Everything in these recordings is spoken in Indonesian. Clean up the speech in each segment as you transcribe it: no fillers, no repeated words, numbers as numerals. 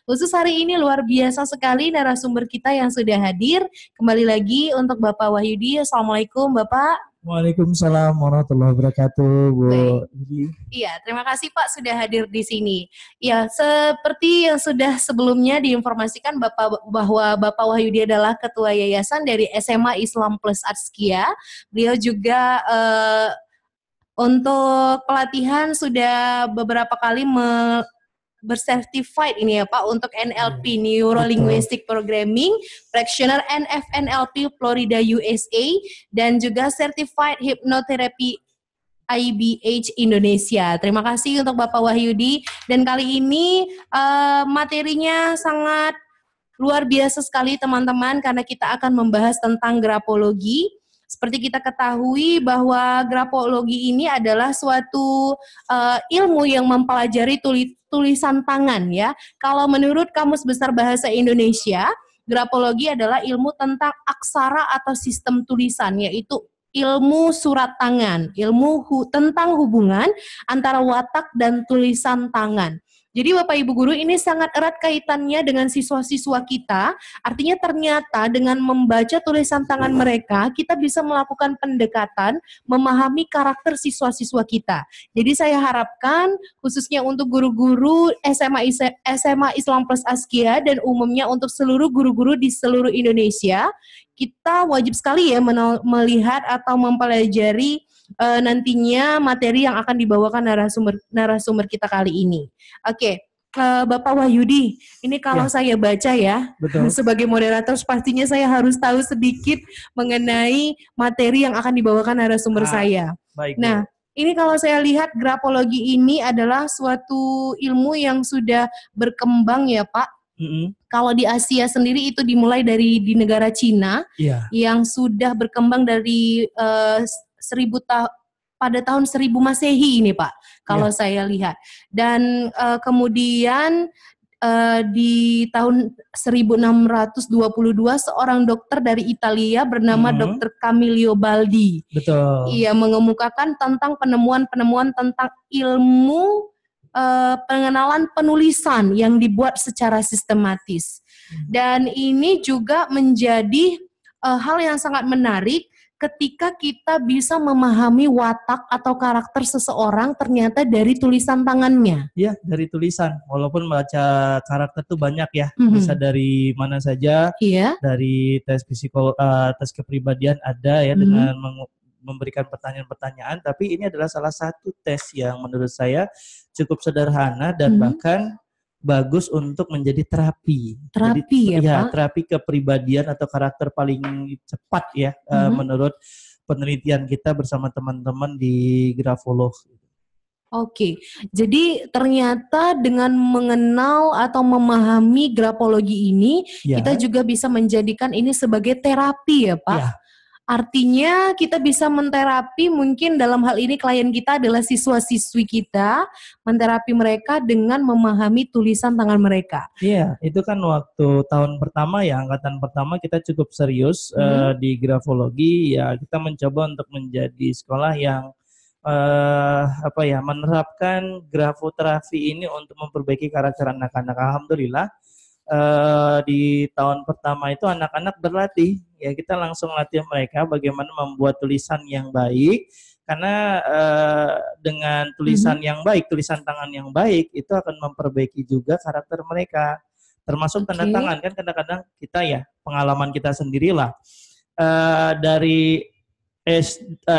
Khusus hari ini luar biasa sekali narasumber kita yang sudah hadir. Kembali lagi untuk Bapak Wahyudi. Assalamualaikum Bapak. Waalaikumsalam warahmatullahi wabarakatuh, Bu. Baik. Iya, terima kasih Pak sudah hadir di sini. Ya, seperti yang sudah sebelumnya diinformasikan bahwa Bapak Wahyudi adalah Ketua Yayasan dari SMA Islam Plus Atskia. Beliau juga untuk pelatihan sudah beberapa kali bercertified ini ya Pak untuk NLP, Neuro Linguistic Programming, Practitioner NFNLP Florida USA, dan juga Certified Hypnotherapy IBH Indonesia. Terima kasih untuk Bapak Wahyudi, dan kali ini materinya sangat luar biasa sekali teman-teman karena kita akan membahas tentang grafologi. Seperti kita ketahui bahwa grafologi ini adalah suatu ilmu yang mempelajari tulisan tangan ya. Kalau menurut Kamus Besar Bahasa Indonesia, grafologi adalah ilmu tentang aksara atau sistem tulisan, yaitu ilmu surat tangan, ilmu tentang hubungan antara watak dan tulisan tangan. Jadi Bapak Ibu Guru, ini sangat erat kaitannya dengan siswa-siswa kita. Artinya ternyata dengan membaca tulisan tangan mereka, kita bisa melakukan pendekatan, memahami karakter siswa-siswa kita. Jadi saya harapkan khususnya untuk guru-guru SMA Islam Plus Atskia dan umumnya untuk seluruh guru-guru di seluruh Indonesia, kita wajib sekali ya melihat atau mempelajari nantinya materi yang akan dibawakan narasumber kita kali ini. Oke, Bapak Wahyudi, ini kalau saya baca ya, betul. Sebagai moderator pastinya saya harus tahu sedikit mengenai materi yang akan dibawakan narasumber saya. Baik, nah, ini kalau saya lihat grafologi ini adalah suatu ilmu yang sudah berkembang ya Pak. Kalau di Asia sendiri itu dimulai dari di negara Cina yang sudah berkembang dari pada tahun 1000 Masehi ini Pak, kalau saya lihat. Dan kemudian di tahun 1622 seorang dokter dari Italia bernama Dr. Camillo Baldi. Betul. Ia mengemukakan tentang penemuan-penemuan tentang ilmu pengenalan penulisan yang dibuat secara sistematis. Dan ini juga menjadi hal yang sangat menarik ketika kita bisa memahami watak atau karakter seseorang ternyata dari tulisan tangannya. Iya, dari tulisan. Walaupun baca karakter itu banyak ya, bisa dari mana saja. Dari tes tes kepribadian ada ya, dengan memberikan pertanyaan-pertanyaan. Tapi ini adalah salah satu tes yang menurut saya cukup sederhana dan bahkan bagus untuk menjadi terapi. Terapi. Jadi, ya, terapi kepribadian atau karakter paling cepat ya, menurut penelitian kita bersama teman-teman di grafolog. Oke, jadi ternyata dengan mengenal atau memahami grafologi ini, kita juga bisa menjadikan ini sebagai terapi ya Pak. Artinya kita bisa menterapi, mungkin dalam hal ini klien kita adalah siswa-siswi kita, menterapi mereka dengan memahami tulisan tangan mereka. Iya, itu kan waktu tahun pertama ya, angkatan pertama kita cukup serius di grafologi ya, kita mencoba untuk menjadi sekolah yang menerapkan grafoterapi ini untuk memperbaiki karakter anak-anak. Alhamdulillah. Di tahun pertama itu anak-anak berlatih ya, kita langsung latih mereka bagaimana membuat tulisan yang baik, karena dengan tulisan yang baik, tulisan tangan yang baik itu akan memperbaiki juga karakter mereka, termasuk tanda tangan. Kan kadang-kadang kita ya, pengalaman kita sendirilah dari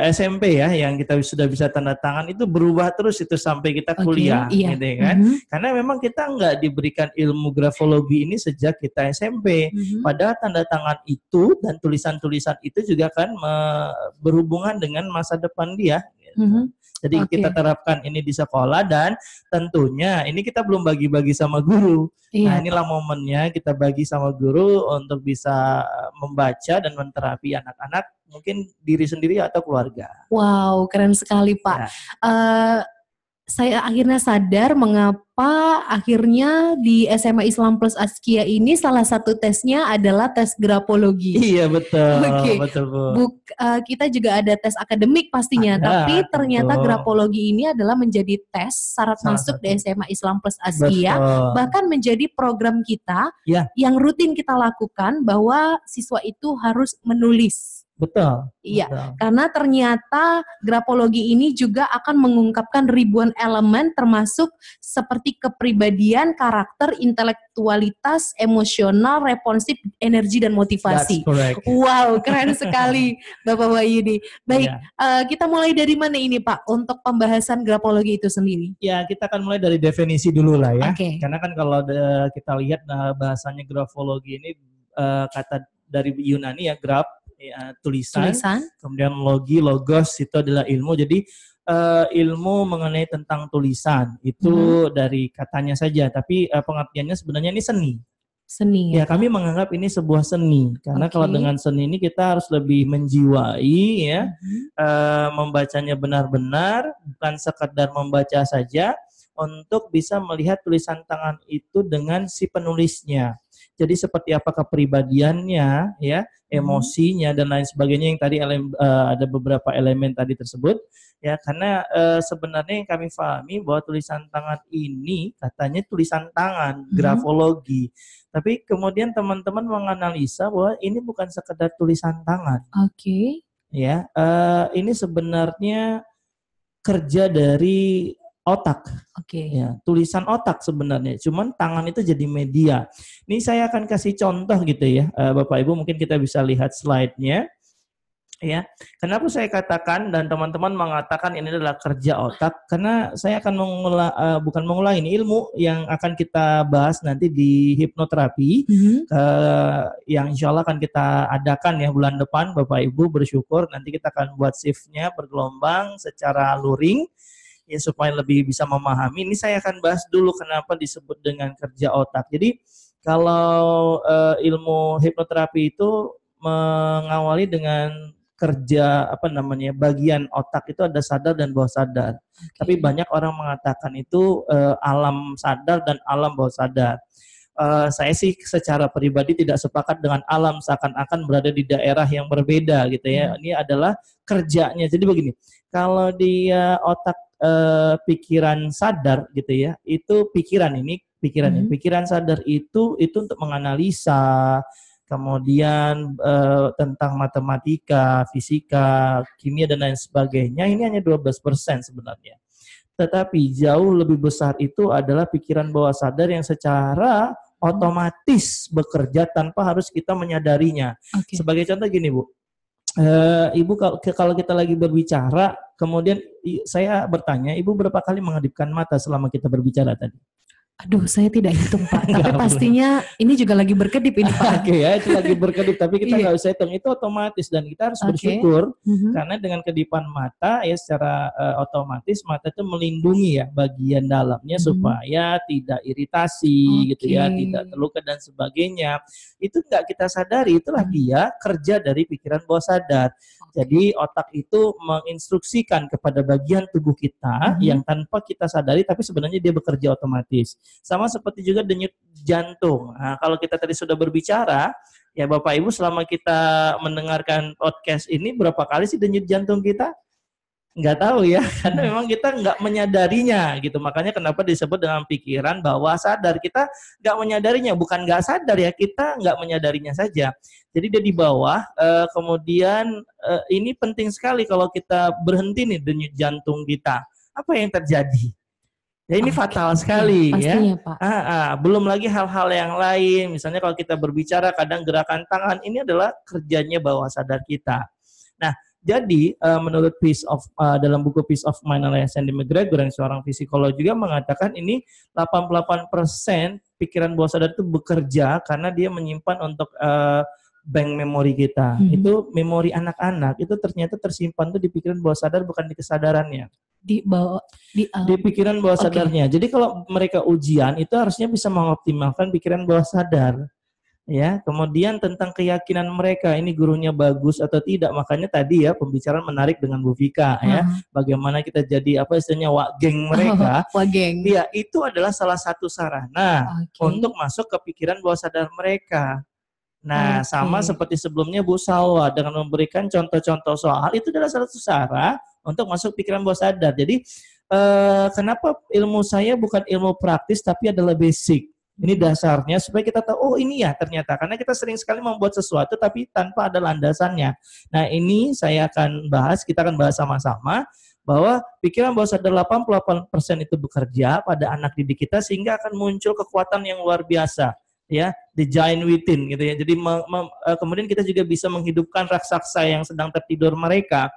SMP ya, yang kita sudah bisa tanda tangan itu berubah terus itu sampai kita kuliah, gitu kan? Karena memang kita nggak diberikan ilmu grafologi ini sejak kita SMP. Padahal tanda tangan itu dan tulisan-tulisan itu juga kan berhubungan dengan masa depan dia. Gitu. Jadi kita terapkan ini di sekolah, dan tentunya ini kita belum bagi-bagi sama guru. Nah, inilah momennya kita bagi sama guru untuk bisa membaca dan menterapi anak-anak, mungkin diri sendiri atau keluarga. Wow, keren sekali Pak. saya akhirnya sadar mengapa akhirnya di SMA Islam Plus Askia ini salah satu tesnya adalah tes grafologi. Iya betul, Oke. betul Bu. Kita juga ada tes akademik pastinya, tapi Ada, ternyata tentu. grafologi ini adalah menjadi tes syarat Salah masuk satu. di SMA Islam Plus Askia, Betul. bahkan menjadi program kita Ya. yang rutin kita lakukan bahwa siswa itu harus menulis. Betul. Iya, betul. karena ternyata grafologi ini juga akan mengungkapkan ribuan elemen termasuk seperti kepribadian, karakter, intelektualitas, emosional, responsif, energi dan motivasi. That's correct. Wow, keren sekali Bapak Wahyudi. Baik, Ya. kita mulai dari mana ini Pak untuk pembahasan grafologi itu sendiri? Ya, kita akan mulai dari definisi dulu lah ya. Oke. Karena kan kalau kita lihat bahasanya grafologi ini kata dari Yunani ya, graf, ya, tulisan, kemudian logi, logos itu adalah ilmu. Jadi ilmu mengenai tentang tulisan itu dari katanya saja, tapi pengertiannya sebenarnya ini seni. Seni ya. Kami menganggap ini sebuah seni karena kalau dengan seni ini kita harus lebih menjiwai ya, membacanya benar-benar, bukan sekedar membaca saja, untuk bisa melihat tulisan tangan itu dengan si penulisnya. Jadi seperti apa kepribadiannya, ya, emosinya dan lain sebagainya yang tadi ada beberapa elemen tadi tersebut, ya. Karena sebenarnya yang kami pahami bahwa tulisan tangan ini katanya tulisan tangan, grafologi. Tapi kemudian teman-teman menganalisa bahwa ini bukan sekedar tulisan tangan. Oke. Ya, ini sebenarnya kerja dari otak. Oke. Ya, tulisan otak sebenarnya. Cuman tangan itu jadi media. Ini saya akan kasih contoh gitu ya, Bapak Ibu, mungkin kita bisa lihat slide-nya. Ya, kenapa saya katakan dan teman-teman mengatakan ini adalah kerja otak? Karena saya akan bukan mengulangi ini ilmu yang akan kita bahas nanti di hipnoterapi, yang insya Allah akan kita adakan ya bulan depan. Bapak Ibu bersyukur nanti kita akan buat shift-nya bergelombang secara luring ya supaya lebih bisa memahami. Ini saya akan bahas dulu kenapa disebut dengan kerja otak. Jadi kalau ilmu hipnoterapi itu mengawali dengan kerja bagian otak itu ada sadar dan bawah sadar. Tapi banyak orang mengatakan itu alam sadar dan alam bawah sadar. Saya sih secara pribadi tidak sepakat dengan alam seakan-akan berada di daerah yang berbeda gitu ya. Ini adalah kerjanya. Jadi begini, kalau dia otak pikiran sadar gitu ya, itu pikiran sadar itu untuk menganalisa, kemudian tentang matematika, fisika, kimia dan lain sebagainya, ini hanya 12% sebenarnya. Tetapi jauh lebih besar itu adalah pikiran bawah sadar yang secara otomatis bekerja tanpa harus kita menyadarinya. Sebagai contoh gini Bu, Ibu kalau kita lagi berbicara, kemudian saya bertanya, Ibu berapa kali mengedipkan mata selama kita berbicara tadi? Aduh, saya tidak hitung Pak, tapi pastinya ini juga lagi berkedip ini Pak. Oke ya, itu lagi berkedip, tapi kita nggak usah hitung, itu otomatis dan kita harus bersyukur karena dengan kedipan mata ya secara otomatis mata itu melindungi ya bagian dalamnya supaya tidak iritasi gitu ya, tidak terluka dan sebagainya. Itu nggak kita sadari, itulah dia kerja dari pikiran bawah sadar. Jadi otak itu menginstruksikan kepada bagian tubuh kita yang tanpa kita sadari, tapi sebenarnya dia bekerja otomatis. Sama seperti juga denyut jantung. Nah, kalau kita tadi sudah berbicara, ya Bapak Ibu selama kita mendengarkan podcast ini berapa kali sih denyut jantung kita? Nggak tahu ya, karena memang kita nggak menyadarinya gitu. Makanya kenapa disebut dengan pikiran bawah sadar. Kita nggak menyadarinya, bukan nggak sadar ya, kita nggak menyadarinya saja. Jadi dia di bawah, kemudian ini penting sekali kalau kita berhenti nih denyut jantung kita. Apa yang terjadi? Ya ini fatal sekali pastinya, ya. Pak. Belum lagi hal-hal yang lain. Misalnya kalau kita berbicara kadang gerakan tangan ini adalah kerjanya bawah sadar kita. Nah, jadi menurut dalam buku Peace of Mind oleh Sandy McGregor yang seorang psikolog juga mengatakan ini 88% pikiran bawah sadar itu bekerja karena dia menyimpan untuk bank memori kita. Itu memori anak-anak itu ternyata tersimpan tuh di pikiran bawah sadar bukan di kesadarannya. Di pikiran bawah sadarnya. Jadi kalau mereka ujian itu harusnya bisa mengoptimalkan pikiran bawah sadar. ya. Kemudian tentang keyakinan mereka, ini gurunya bagus atau tidak. Makanya tadi ya pembicaraan menarik dengan Bu Vika ya, bagaimana kita jadi apa istilahnya geng mereka. Wageng. Iya, itu adalah salah satu sarana untuk masuk ke pikiran bawah sadar mereka. Nah, sama seperti sebelumnya Bu Salwa dengan memberikan contoh-contoh soal, itu adalah salah satu cara untuk masuk pikiran bawah sadar. Jadi kenapa ilmu saya bukan ilmu praktis tapi adalah basic. Ini dasarnya supaya kita tahu, oh ini ya ternyata. Karena kita sering sekali membuat sesuatu tapi tanpa ada landasannya. Nah ini saya akan bahas, kita akan bahas sama-sama bahwa pikiran bawah sadar 88% itu bekerja pada anak didik kita sehingga akan muncul kekuatan yang luar biasa. Ya, the giant within gitu ya. Jadi kemudian kita juga bisa menghidupkan raksasa yang sedang tertidur mereka.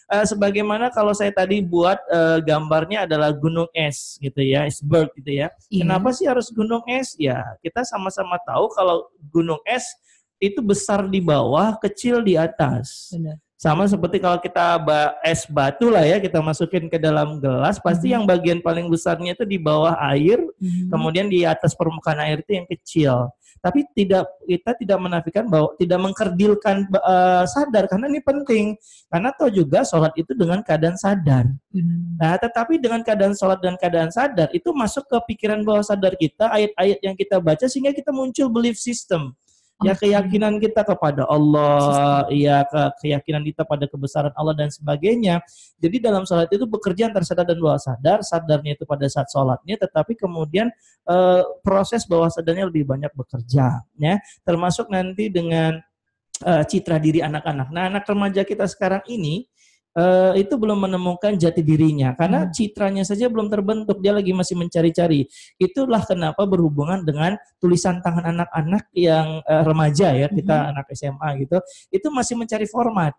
Sebagaimana kalau saya tadi buat gambarnya adalah gunung es gitu ya, iceberg gitu ya. Kenapa sih harus gunung es? Ya, kita sama-sama tahu kalau gunung es itu besar di bawah, kecil di atas. Benar. Sama seperti kalau kita es batu lah ya, kita masukin ke dalam gelas, pasti yang bagian paling besarnya itu di bawah air, kemudian di atas permukaan air itu yang kecil. Tapi kita tidak menafikan bahwa tidak mengkerdilkan sadar, karena ini penting. Karena toh juga sholat itu dengan keadaan sadar. Nah, tetapi dengan keadaan sholat dan keadaan sadar itu masuk ke pikiran bawah sadar kita, ayat-ayat yang kita baca sehingga kita muncul belief system. Ya, keyakinan kita kepada Allah, ya keyakinan kita pada kebesaran Allah dan sebagainya. Jadi dalam sholat itu bekerja antara sadar dan bawah sadar, sadarnya itu pada saat sholatnya, tetapi kemudian proses bawah sadarnya lebih banyak bekerja, ya. Termasuk nanti dengan citra diri anak-anak. Nah, anak remaja kita sekarang ini itu belum menemukan jati dirinya karena citranya saja belum terbentuk, dia lagi masih mencari-cari. Itulah kenapa berhubungan dengan tulisan tangan anak-anak yang remaja ya, kita anak SMA gitu, itu masih mencari format.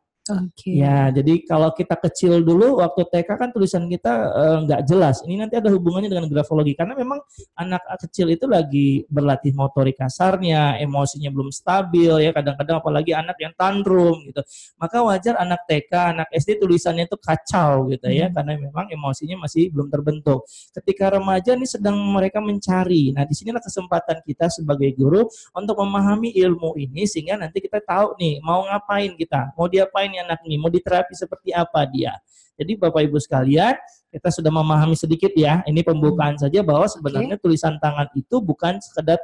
Ya, jadi kalau kita kecil dulu waktu TK kan tulisan kita nggak jelas. Ini nanti ada hubungannya dengan grafologi karena memang anak kecil itu lagi berlatih motorik kasarnya, emosinya belum stabil ya, kadang-kadang apalagi anak yang tantrum gitu. Maka wajar anak TK, anak SD tulisannya itu kacau gitu ya, karena memang emosinya masih belum terbentuk. Ketika remaja ini sedang mereka mencari. Nah, disinilah kesempatan kita sebagai guru untuk memahami ilmu ini sehingga nanti kita tahu nih mau ngapain kita, mau diapain anak ini, mau diterapi seperti apa dia. Jadi Bapak Ibu sekalian, kita sudah memahami sedikit ya, ini pembukaan saja bahwa sebenarnya tulisan tangan itu bukan sekedar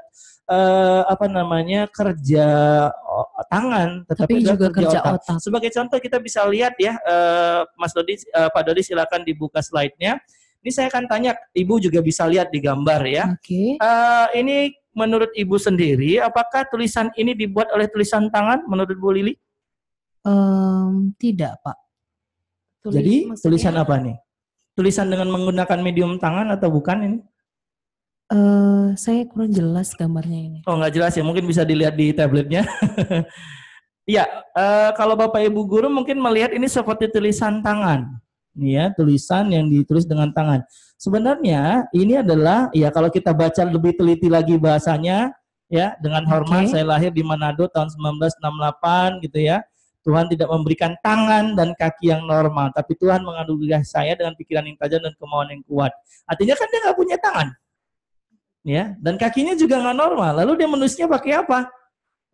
kerja tangan, tetapi juga kerja otak. Sebagai contoh kita bisa lihat ya, Mas Dodi, Pak Dodi silakan dibuka slide-nya. Ini saya akan tanya, Ibu juga bisa lihat di gambar ya. Ini menurut Ibu sendiri, apakah tulisan ini dibuat oleh tulisan tangan menurut Bu Lili? Tidak, Pak. Jadi tulisan apa nih? Tulisan dengan menggunakan medium tangan atau bukan ini? Saya kurang jelas gambarnya ini. Oh, nggak jelas ya, mungkin bisa dilihat di tabletnya. Ya, kalau Bapak Ibu guru mungkin melihat ini seperti tulisan tangan. Ini ya, tulisan yang ditulis dengan tangan. Sebenarnya ini adalah, ya kalau kita baca lebih teliti lagi bahasanya, ya dengan hormat saya lahir di Manado tahun 1968 gitu ya. Tuhan tidak memberikan tangan dan kaki yang normal, tapi Tuhan menganugerahkan saya dengan pikiran yang tajam dan kemauan yang kuat. Artinya kan dia nggak punya tangan, ya, dan kakinya juga nggak normal. Lalu dia menulisnya pakai apa?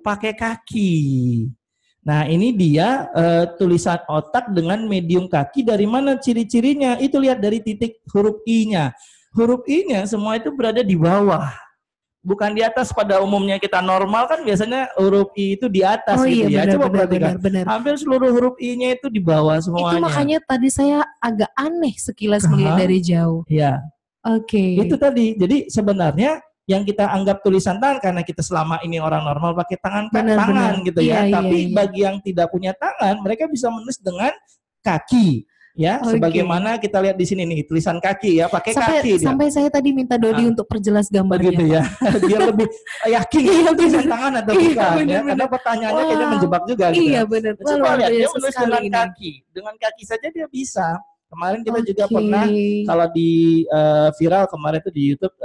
Pakai kaki. Nah ini dia tulisan otak dengan medium kaki. Dari mana ciri-cirinya? Itu lihat dari titik huruf I-nya. Huruf I-nya semua itu berada di bawah. Bukan di atas. Pada umumnya kita normal kan biasanya huruf I itu di atas gitu ya. Benar, coba benar, perhatikan. benar. Hampir seluruh huruf I-nya itu di bawah semuanya. Itu makanya tadi saya agak aneh sekilas melihat dari jauh. Ya. Itu tadi. Jadi sebenarnya yang kita anggap tulisan tangan karena kita selama ini orang normal pakai tangan gitu ya. Tapi bagi yang tidak punya tangan, mereka bisa menulis dengan kaki. Ya, sebagaimana kita lihat di sini nih tulisan kaki ya, pakai kaki. Sampai saya tadi minta Dodi untuk perjelas gambarnya. Begitu ya, dia lebih yakin tulisan tangan atau bukan ya, karena pertanyaannya kayaknya menjebak juga gitu. Iya benar. Coba lihat dia menulis dengan kaki saja dia bisa. Kemarin kita juga pernah kalau di viral kemarin itu di YouTube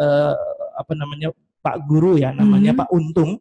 Pak Guru ya, namanya Pak Untung.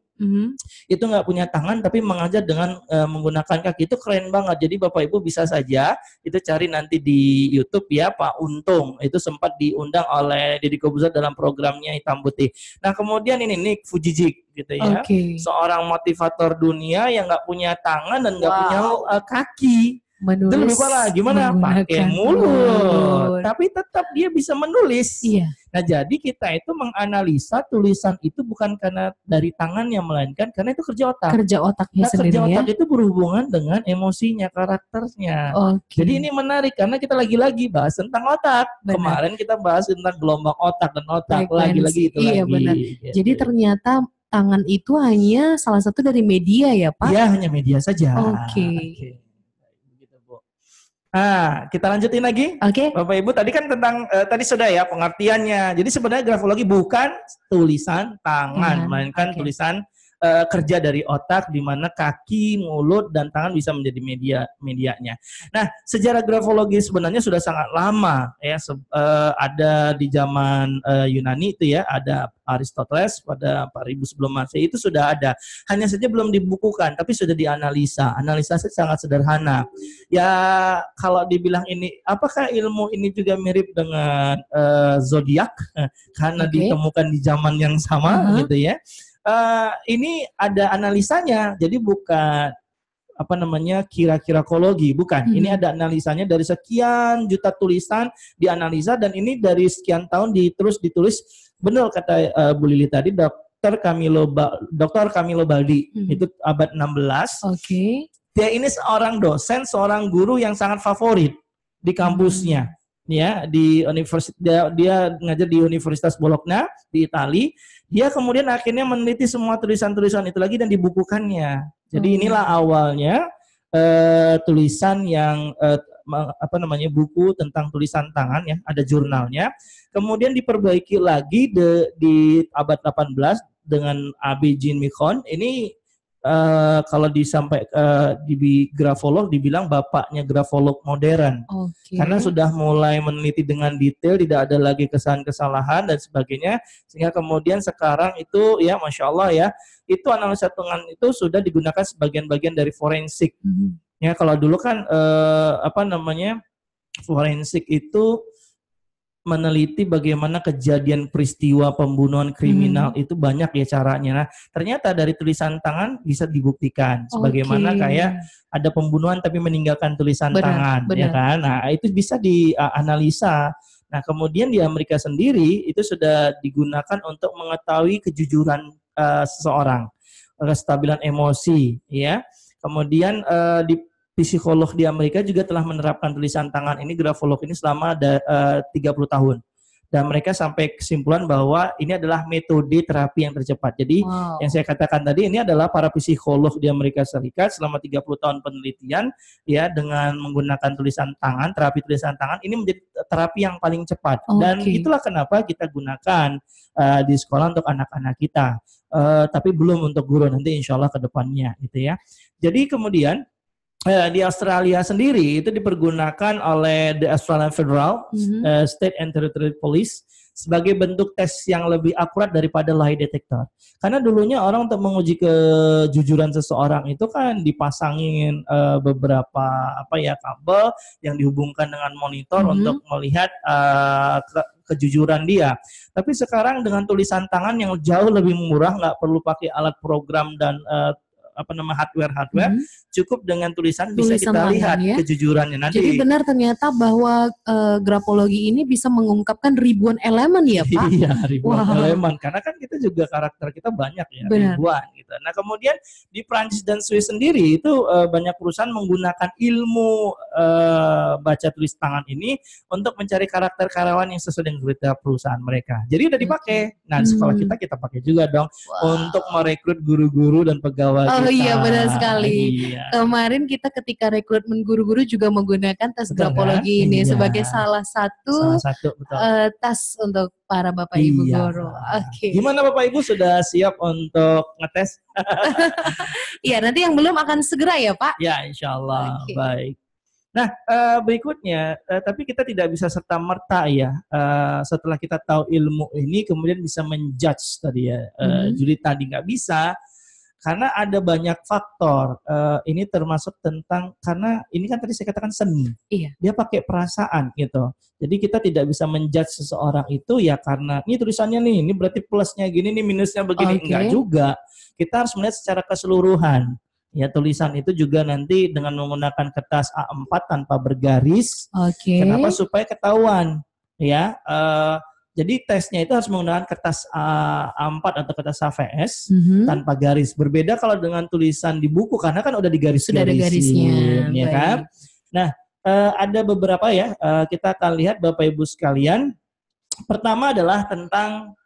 Itu nggak punya tangan tapi mengajar dengan menggunakan kaki, itu keren banget. Jadi Bapak Ibu bisa saja itu cari nanti di YouTube ya, Pak Untung itu sempat diundang oleh Deddy Kobuzer dalam programnya Hitam Putih. Nah kemudian ini Nick Fujijik gitu ya. Seorang motivator dunia yang nggak punya tangan dan nggak punya kaki. Menulis, itu lebih parah. Gimana? Pakai mulut, tapi tetap dia bisa menulis. Nah, jadi kita itu menganalisa tulisan itu bukan karena dari tangannya, melainkan karena itu kerja otak. Kerja otaknya sendiri. Kerja otak itu berhubungan dengan emosinya, karakternya. Jadi ini menarik karena kita lagi-lagi bahas tentang otak. Kemarin kita bahas tentang gelombang otak dan otak, lagi-lagi itu lagi. Benar. Gitu. Jadi ternyata tangan itu hanya salah satu dari media ya, Pak? Iya, hanya media saja. Nah, kita lanjutin lagi. Bapak Ibu, tadi kan tentang tadi sudah ya pengertiannya. Jadi sebenarnya grafologi bukan tulisan tangan, melainkan tulisan kerja dari otak, di mana kaki, mulut, dan tangan bisa menjadi medianya. Nah, sejarah grafologi sebenarnya sudah sangat lama ya. Ada di zaman Yunani itu ya, ada Aristoteles pada 4000 sebelum Masehi itu sudah ada. Hanya saja belum dibukukan, tapi sudah dianalisa. Analisanya sangat sederhana. Ya, kalau dibilang ini, apakah ilmu ini juga mirip dengan zodiak karena ditemukan di zaman yang sama gitu ya. Ini ada analisanya, jadi bukan kira-kira kologi, bukan. Ini ada analisanya dari sekian juta tulisan dianalisa, dan ini dari sekian tahun ditulis. Benar kata Bu Lili tadi, Dr. Camillo Baldi, itu abad 16. Dia ini seorang dosen, seorang guru yang sangat favorit di kampusnya. Ya, di universitas dia ngajar di Universitas Bologna di Italia. Dia kemudian akhirnya meneliti semua tulisan-tulisan itu lagi dan dibukukannya. Jadi inilah awalnya tulisan yang buku tentang tulisan tangan ya, ada jurnalnya. Kemudian diperbaiki lagi di abad 18 dengan A.B. Jean Micon. Ini kalau di grafolog dibilang bapaknya grafolog modern. Karena sudah mulai meneliti dengan detail, tidak ada lagi kesalahan dan sebagainya, sehingga kemudian sekarang itu ya Masya Allah ya, itu analisa tangan itu sudah digunakan sebagian-bagian dari forensik. Ya, kalau dulu kan forensik itu meneliti bagaimana kejadian peristiwa pembunuhan kriminal itu banyak ya caranya. Nah, ternyata dari tulisan tangan bisa dibuktikan. Sebagaimana kayak ada pembunuhan tapi meninggalkan tulisan tangan, ya kan? Nah, itu bisa dianalisa. Nah, kemudian di Amerika sendiri itu sudah digunakan untuk mengetahui kejujuran seseorang, kestabilan emosi, ya. Kemudian di psikolog di Amerika juga telah menerapkan tulisan tangan ini, grafolog ini selama 30 tahun. Dan mereka sampai kesimpulan bahwa ini adalah metode terapi yang tercepat. Jadi yang saya katakan tadi, ini adalah para psikolog di Amerika Serikat selama 30 tahun penelitian ya, dengan menggunakan tulisan tangan, terapi tulisan tangan ini menjadi terapi yang paling cepat. Dan itulah kenapa kita gunakan di sekolah untuk anak-anak kita. Tapi belum untuk guru, nanti insya Allah ke depannya gitu ya. Jadi kemudian di Australia sendiri itu dipergunakan oleh the Australian Federal State and Territory Police sebagai bentuk tes yang lebih akurat daripada lie detector. Karena dulunya orang untuk menguji kejujuran seseorang itu kan dipasangin beberapa kabel yang dihubungkan dengan monitor untuk melihat kejujuran dia. Tapi sekarang dengan tulisan tangan yang jauh lebih murah, nggak perlu pakai alat program dan hardware, cukup dengan tulisan bisa kita lihat ya kejujurannya nanti. Jadi benar ternyata bahwa grafologi ini bisa mengungkapkan ribuan elemen ya Pak? Iya, ribuan elemen, karena kan kita juga karakter kita banyak ya, ribuan gitu. Nah kemudian di Prancis dan Swiss sendiri itu banyak perusahaan menggunakan ilmu baca tulis tangan ini untuk mencari karakter karyawan yang sesuai dengan kriteria perusahaan mereka. Jadi udah dipakai. Nah di sekolah kita pakai juga dong untuk merekrut guru-guru dan pegawai. Oh iya benar sekali. Kemarin kita ketika rekrutmen guru-guru juga menggunakan tes grafologi ini sebagai salah satu tes untuk para Bapak Ibu guru. Gimana Bapak Ibu sudah siap untuk ngetes? Iya, nanti yang belum akan segera ya Pak? Ya insya Allah. Baik. Nah berikutnya, tapi kita tidak bisa serta-merta ya, setelah kita tahu ilmu ini kemudian bisa menjudge tadi ya, Juli tadi nggak bisa. Karena ada banyak faktor. Ini termasuk tentang, karena ini kan tadi saya katakan seni. Iya. Dia pakai perasaan gitu. Jadi kita tidak bisa menjudge seseorang itu ya karena ini tulisannya nih, ini berarti plusnya gini nih, minusnya begini. Oke. Enggak juga. Kita harus melihat secara keseluruhan. Ya, tulisan itu juga nanti dengan menggunakan kertas A4 tanpa bergaris. Oke. Kenapa? Supaya ketahuan. Ya, jadi tesnya itu harus menggunakan kertas A4 atau kertas HVS tanpa garis. Berbeda kalau dengan tulisan di buku karena kan udah digaris-garisin. Sudah ada garisnya, ya kan? Nah, ada beberapa ya. Kita akan lihat Bapak Ibu sekalian. Pertama adalah tentang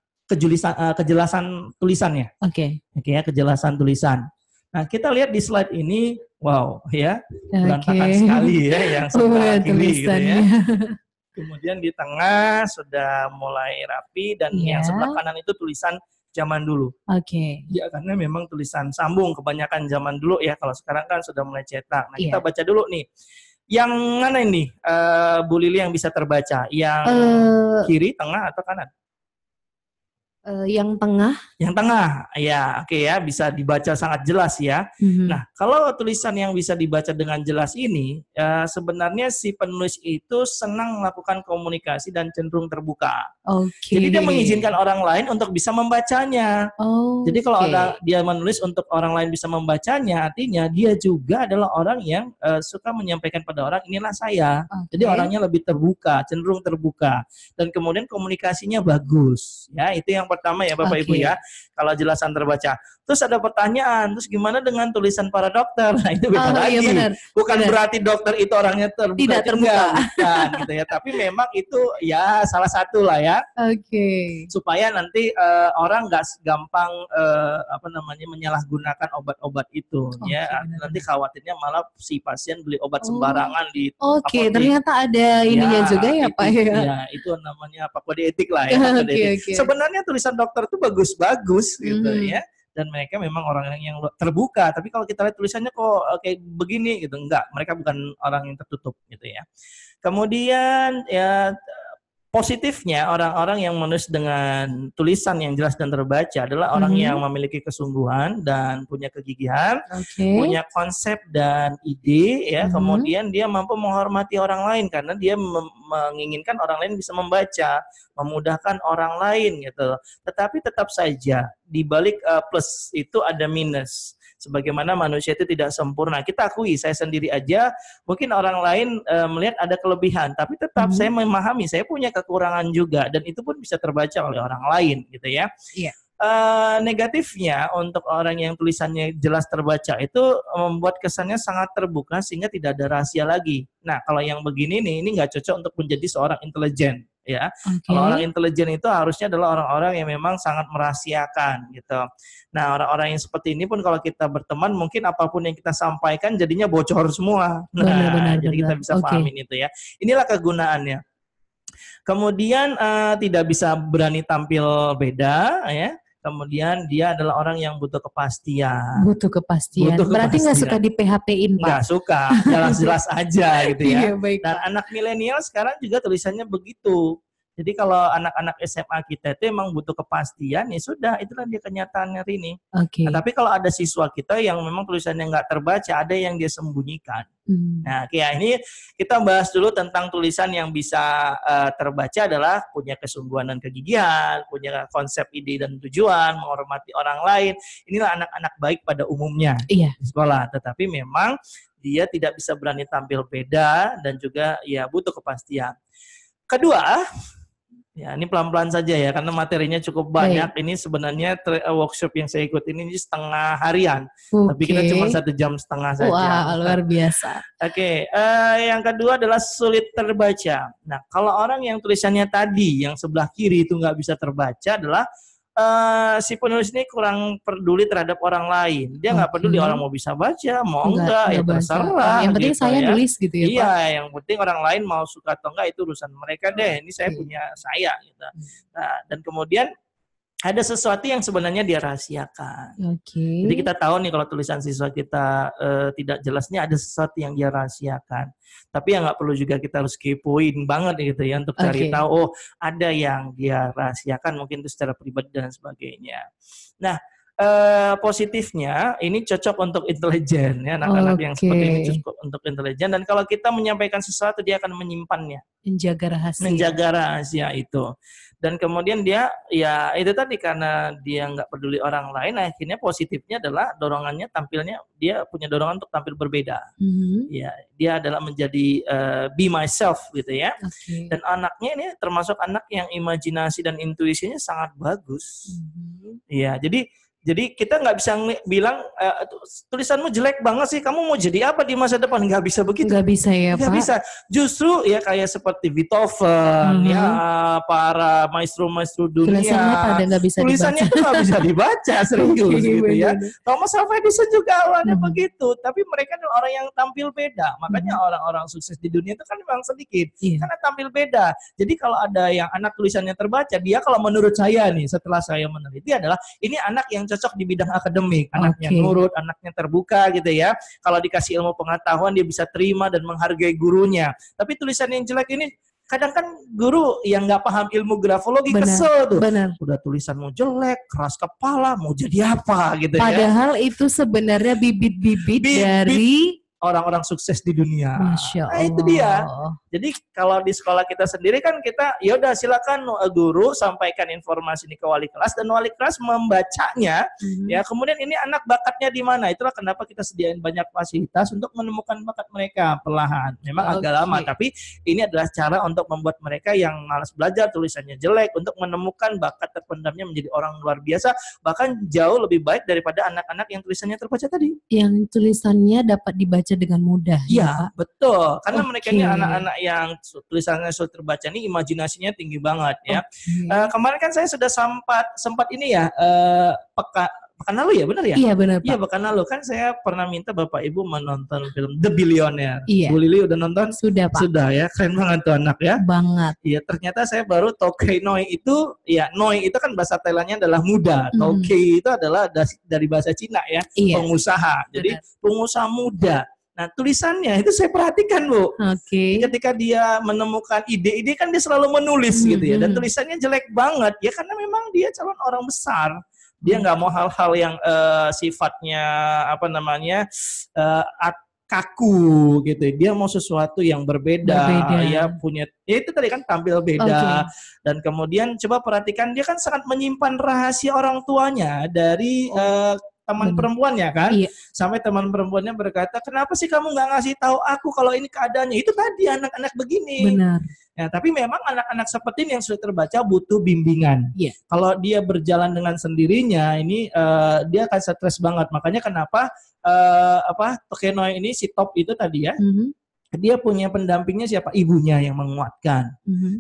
kejelasan tulisannya. Oke. Oke ya, kejelasan tulisan. Nah, kita lihat di slide ini, wow ya, berantakan sekali ya yang sebelah kiri gitu ya. Kemudian di tengah sudah mulai rapi dan yang sebelah kanan itu tulisan zaman dulu. Oke. Ya, karena memang tulisan sambung kebanyakan zaman dulu ya, kalau sekarang kan sudah mulai cetak. Nah, kita baca dulu nih. Yang mana ini Bu Lili yang bisa terbaca? Yang kiri, tengah atau kanan? Yang tengah. Yang tengah, ya oke ya, bisa dibaca sangat jelas ya. Nah, kalau tulisan yang bisa dibaca dengan jelas ini, sebenarnya si penulis itu senang melakukan komunikasi dan cenderung terbuka. Jadi dia mengizinkan orang lain untuk bisa membacanya. Jadi kalau dia menulis untuk orang lain bisa membacanya, artinya dia juga adalah orang yang suka menyampaikan pada orang, inilah saya. Jadi orangnya lebih terbuka, cenderung terbuka. Dan kemudian komunikasinya bagus. Ya, itu yang pertama ya Bapak Ibu ya, kalau jelasan terbaca. Terus ada pertanyaan, terus gimana dengan tulisan para dokter? Nah, itu beda lagi. Iya, bukan berarti dokter itu orangnya terbuka. Tidak terbuka. Bukan, gitu ya. Tapi memang itu ya salah satu lah ya. Supaya nanti orang nggak gampang menyalahgunakan obat-obat itu. Ya, nanti khawatirnya malah si pasien beli obat sembarangan di apotek. Ternyata ada ininya juga ya Pak ya. Ya, itu namanya kode etik lah ya. Sebenarnya tulisan dokter itu bagus-bagus gitu ya. Dan mereka memang orang yang terbuka. Tapi kalau kita lihat tulisannya kok kayak begini gitu, enggak. Mereka bukan orang yang tertutup gitu ya. Kemudian ya positifnya orang-orang yang menulis dengan tulisan yang jelas dan terbaca adalah orang yang memiliki kesungguhan dan punya kegigihan, punya konsep dan ide ya. Kemudian dia mampu menghormati orang lain karena dia menginginkan orang lain bisa membaca, memudahkan orang lain gitu. Tetapi tetap saja di balik plus itu ada minus. Sebagaimana manusia itu tidak sempurna. Kita akui, saya sendiri aja, mungkin orang lain melihat ada kelebihan, tapi tetap saya memahami, saya punya kekurangan juga, dan itu pun bisa terbaca oleh orang lain, gitu ya. Negatifnya untuk orang yang tulisannya jelas terbaca itu membuat kesannya sangat terbuka sehingga tidak ada rahasia lagi. Nah, kalau yang begini nih, ini nggak cocok untuk menjadi seorang intelijen. Ya, kalau orang intelijen itu harusnya adalah orang-orang yang memang sangat merahasiakan gitu. Nah, orang-orang yang seperti ini pun kalau kita berteman mungkin apapun yang kita sampaikan jadinya bocor semua. Nah, jadi kita bisa pahamin itu ya. Inilah kegunaannya. Kemudian tidak bisa berani tampil beda ya. Kemudian dia adalah orang yang butuh kepastian. Berarti nggak suka di PHP-in, Pak? Nggak suka, jelas-jelas aja gitu ya. Dan anak milenial sekarang juga tulisannya begitu. Jadi kalau anak-anak SMA kita itu emang butuh kepastian, ya sudah, itulah dia kenyataannya ini. Nah, tapi kalau ada siswa kita yang memang tulisannya nggak terbaca, ada yang dia sembunyikan. Nah, ini kita bahas dulu tentang tulisan yang bisa terbaca adalah punya kesungguhan dan kegigihan, punya konsep ide dan tujuan, menghormati orang lain. Inilah anak-anak baik pada umumnya di sekolah. Tetapi memang dia tidak bisa berani tampil beda dan juga ya butuh kepastian. Kedua, ya ini pelan-pelan saja ya karena materinya cukup banyak. Ini sebenarnya workshop yang saya ikut ini setengah harian, tapi kita cuma 1,5 jam saja. Wah, luar biasa. Yang kedua adalah sulit terbaca. Nah, kalau orang yang tulisannya tadi yang sebelah kiri itu nggak bisa terbaca adalah si penulis ini kurang peduli terhadap orang lain. Dia nggak peduli orang mau bisa baca, mau enggak ya terserah. Yang penting gitu saya nulis gitu ya, Pak. Iya, yang penting orang lain mau suka atau enggak itu urusan mereka deh. Ini saya punya saya gitu. Nah, dan kemudian ada sesuatu yang sebenarnya dia rahasiakan. Jadi kita tahu nih kalau tulisan siswa kita tidak jelasnya ada sesuatu yang dia rahasiakan. Tapi ya nggak perlu juga kita harus kepoin banget gitu ya untuk cari tahu, oh ada yang dia rahasiakan mungkin itu secara pribadi dan sebagainya. Nah, positifnya ini cocok untuk intelijen ya, anak-anak yang seperti ini cocok untuk intelijen, dan kalau kita menyampaikan sesuatu dia akan menyimpannya, menjaga rahasia itu. Dan kemudian dia ya itu tadi, karena dia nggak peduli orang lain, akhirnya positifnya adalah dorongannya, tampilnya dia punya dorongan untuk tampil berbeda. Ya, dia adalah menjadi be myself gitu ya. Dan anaknya ini termasuk anak yang imajinasi dan intuisinya sangat bagus. Ya, jadi kita nggak bisa bilang tulisanmu jelek banget sih, kamu mau jadi apa di masa depan? Nggak bisa begitu. Nggak bisa ya, nggak Pak. bisa. Justru ya kayak seperti Beethoven, ya para maestro-maestro dunia, tulisannya itu nggak bisa dibaca serius gitu ya. Thomas Alva Edison juga awalnya begitu, tapi mereka adalah orang yang tampil beda. Makanya orang-orang sukses di dunia itu kan memang sedikit, karena tampil beda. Jadi kalau ada yang anak tulisannya terbaca, dia kalau menurut saya nih, setelah saya meneliti adalah ini anak yang cocok di bidang akademik, anaknya nurut, anaknya terbuka gitu ya. Kalau dikasih ilmu pengetahuan dia bisa terima dan menghargai gurunya. Tapi tulisan yang jelek ini kadang kan guru yang nggak paham ilmu grafologi kesel tuh. Udah tulisanmu jelek, keras kepala, mau jadi apa gitu ya. Padahal itu sebenarnya bibit-bibit dari orang-orang sukses di dunia. Masya Allah. Nah, itu dia. Jadi kalau di sekolah kita sendiri kan kita, ya udah silakan guru sampaikan informasi ini ke wali kelas, dan wali kelas membacanya. Ya, kemudian ini anak bakatnya di mana? Itulah kenapa kita sediain banyak fasilitas untuk menemukan bakat mereka perlahan. Memang agak lama, tapi ini adalah cara untuk membuat mereka yang malas belajar, tulisannya jelek, untuk menemukan bakat terpendamnya menjadi orang luar biasa, bahkan jauh lebih baik daripada anak-anak yang tulisannya terbaca tadi. Yang tulisannya dapat dibaca dengan mudah. Iya, betul. Karena mereka ini anak-anak yang tulisannya sudah terbaca ini imajinasinya tinggi banget ya. Kemarin kan saya sudah sempat ini ya, pekan lalu ya, benar ya? Iya, benar, Pak. Iya, pekan lalu kan saya pernah minta Bapak Ibu menonton film The Billionaire. Iya. Bu Lili udah nonton? Sudah, Pak. Sudah ya, keren banget tuh anak ya. Banget. Iya, ternyata saya baru Tokay Noi itu, ya Noi itu kan bahasa Thailandnya adalah muda. Tokay itu adalah dari bahasa Cina ya, pengusaha. Jadi pengusaha muda. Nah, tulisannya itu saya perhatikan, Bu. Ketika dia menemukan ide-ide kan dia selalu menulis gitu ya. Dan tulisannya jelek banget ya, karena memang dia calon orang besar. Dia nggak mau hal-hal yang sifatnya kaku gitu. Dia mau sesuatu yang berbeda. Ya punya, ya itu tadi kan tampil beda. Dan kemudian coba perhatikan, dia kan sangat menyimpan rahasia orang tuanya dari teman perempuannya kan, sampai teman perempuannya berkata, kenapa sih kamu nggak ngasih tahu aku kalau ini keadaannya? Itu tadi anak-anak begini. Benar. Ya, tapi memang anak-anak seperti ini yang sudah terbaca butuh bimbingan. Kalau dia berjalan dengan sendirinya, ini dia akan stres banget. Makanya kenapa Tokay Noi ini si top itu tadi ya. Dia punya pendampingnya siapa? Ibunya yang menguatkan.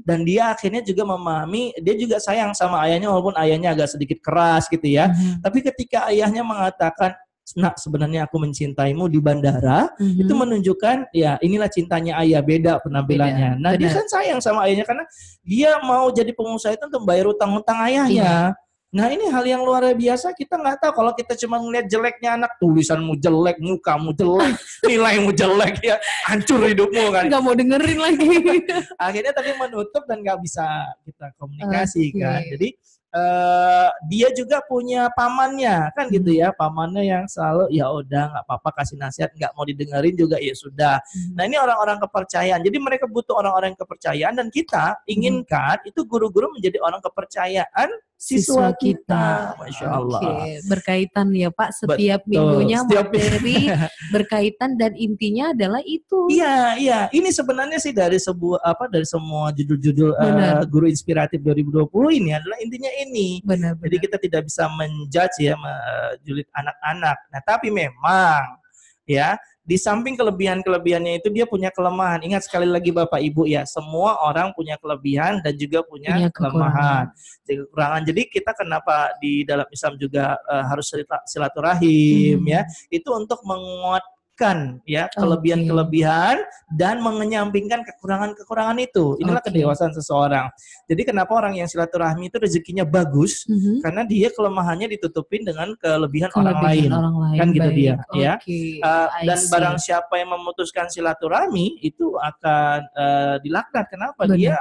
Dan dia akhirnya juga memahami, dia juga sayang sama ayahnya walaupun ayahnya agak sedikit keras gitu ya. Tapi ketika ayahnya mengatakan, "Nak, sebenarnya aku mencintaimu" di bandara, itu menunjukkan ya inilah cintanya ayah, beda penampilannya. Nah, dia kan sayang sama ayahnya karena dia mau jadi pengusaha itu untuk bayar utang-utang ayahnya. Nah, ini hal yang luar biasa, kita nggak tahu. Kalau kita cuma ngeliat jeleknya anak, tulisanmu jelek, mukamu jelek, nilaimu jelek, ya hancur hidupmu kan. Nggak mau dengerin lagi. Akhirnya tadi menutup dan nggak bisa kita komunikasi kan. Jadi dia juga punya pamannya kan gitu ya, pamannya yang selalu ya udah nggak apa-apa kasih nasihat, nggak mau didengerin juga ya sudah. Nah, ini orang-orang kepercayaan. Jadi mereka butuh orang-orang kepercayaan, dan kita inginkan itu guru-guru menjadi orang kepercayaan siswa kita. Masya Allah. Berkaitan ya Pak, setiap minggunya materi berkaitan, dan intinya adalah itu. Iya. Ini sebenarnya sih dari semua judul-judul Guru Inspiratif 2020 ini adalah intinya ini. Benar. Jadi kita tidak bisa menjudge ya, menjudge anak-anak. Nah, tapi memang ya, di samping kelebihannya itu dia punya kelemahan. Ingat sekali lagi Bapak Ibu ya, semua orang punya kelebihan dan juga punya kelemahan, kekurangan. Jadi kita kenapa di dalam Islam juga harus silaturahim ya, itu untuk menguatkan ya kelebihan-kelebihan dan mengenyampingkan kekurangan-kekurangan itu. Inilah kedewasaan seseorang. Jadi kenapa orang yang silaturahmi itu rezekinya bagus, karena dia kelemahannya ditutupin dengan kelebihan orang lain. Kan gitu dia ya. Dan barang siapa yang memutuskan silaturahmi itu akan dilaknat. Kenapa? Dia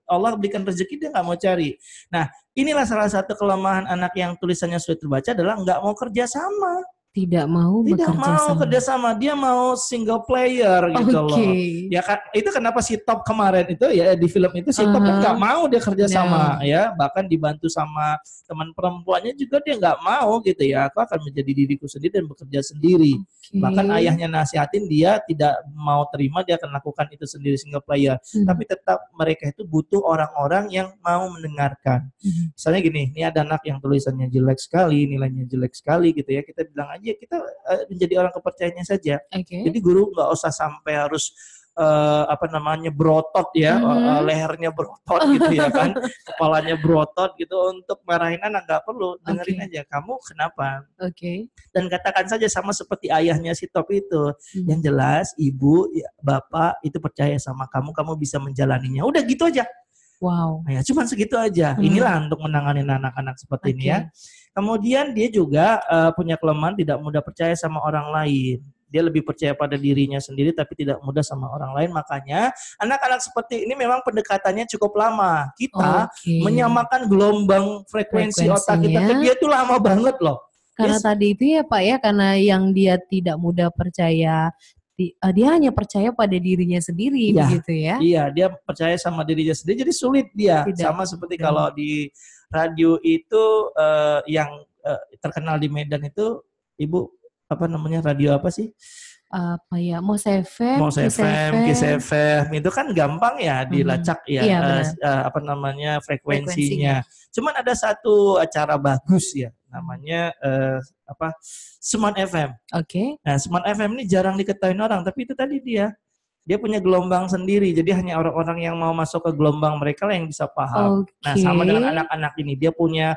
Allah berikan rezeki dia nggak mau cari. Nah, inilah salah satu kelemahan anak yang tulisannya sulit terbaca adalah nggak mau kerja sama. Tidak mau Tidak bekerja mau sama. kerja sama, dia mau single player gitu loh. Oke. Ya kan, itu kenapa si Top kemarin itu ya di film itu si Top kan nggak mau dia kerja sama ya, bahkan dibantu sama teman perempuannya juga dia nggak mau gitu ya. Aku akan menjadi diriku sendiri dan bekerja sendiri. Bahkan ayahnya nasihatin dia tidak mau terima, dia akan lakukan itu sendiri single player. Tapi tetap mereka itu butuh orang-orang yang mau mendengarkan. Misalnya gini, ini ada anak yang tulisannya jelek sekali, nilainya jelek sekali gitu ya. Kita bilang aja kita menjadi orang kepercayaannya saja. Jadi guru nggak usah sampai harus berotot ya, lehernya berotot gitu ya kan, kepalanya berotot gitu untuk marahin anak, nggak perlu, dengerin aja, kamu kenapa? Dan katakan saja sama seperti ayahnya si Top itu, yang jelas ibu, bapak itu percaya sama kamu, kamu bisa menjalaninya, udah gitu aja. Wow. Nah, ya, cuman segitu aja. Inilah untuk menangani anak-anak seperti ini ya. Kemudian dia juga punya kelemahan tidak mudah percaya sama orang lain. Dia lebih percaya pada dirinya sendiri tapi tidak mudah sama orang lain. Makanya anak-anak seperti ini memang pendekatannya cukup lama. Kita menyamakan gelombang frekuensi otak kita ke dia itu lama banget loh. Karena tadi itu ya Pak ya, karena yang dia tidak mudah percaya, dia hanya percaya pada dirinya sendiri begitu ya. Iya, dia percaya sama dirinya sendiri jadi sulit dia. Sama seperti kalau di radio itu yang terkenal di Medan itu, Ibu radio apa sih? Apa ya, Mos FM, Kiss FM itu kan gampang ya dilacak ya, frekuensinya. Cuman ada satu acara bagus ya, namanya Smart FM. Nah, Smart FM ini jarang diketahui orang, tapi itu tadi dia punya gelombang sendiri, jadi hanya orang-orang yang mau masuk ke gelombang mereka lah yang bisa paham. Nah, sama dengan anak-anak ini, dia punya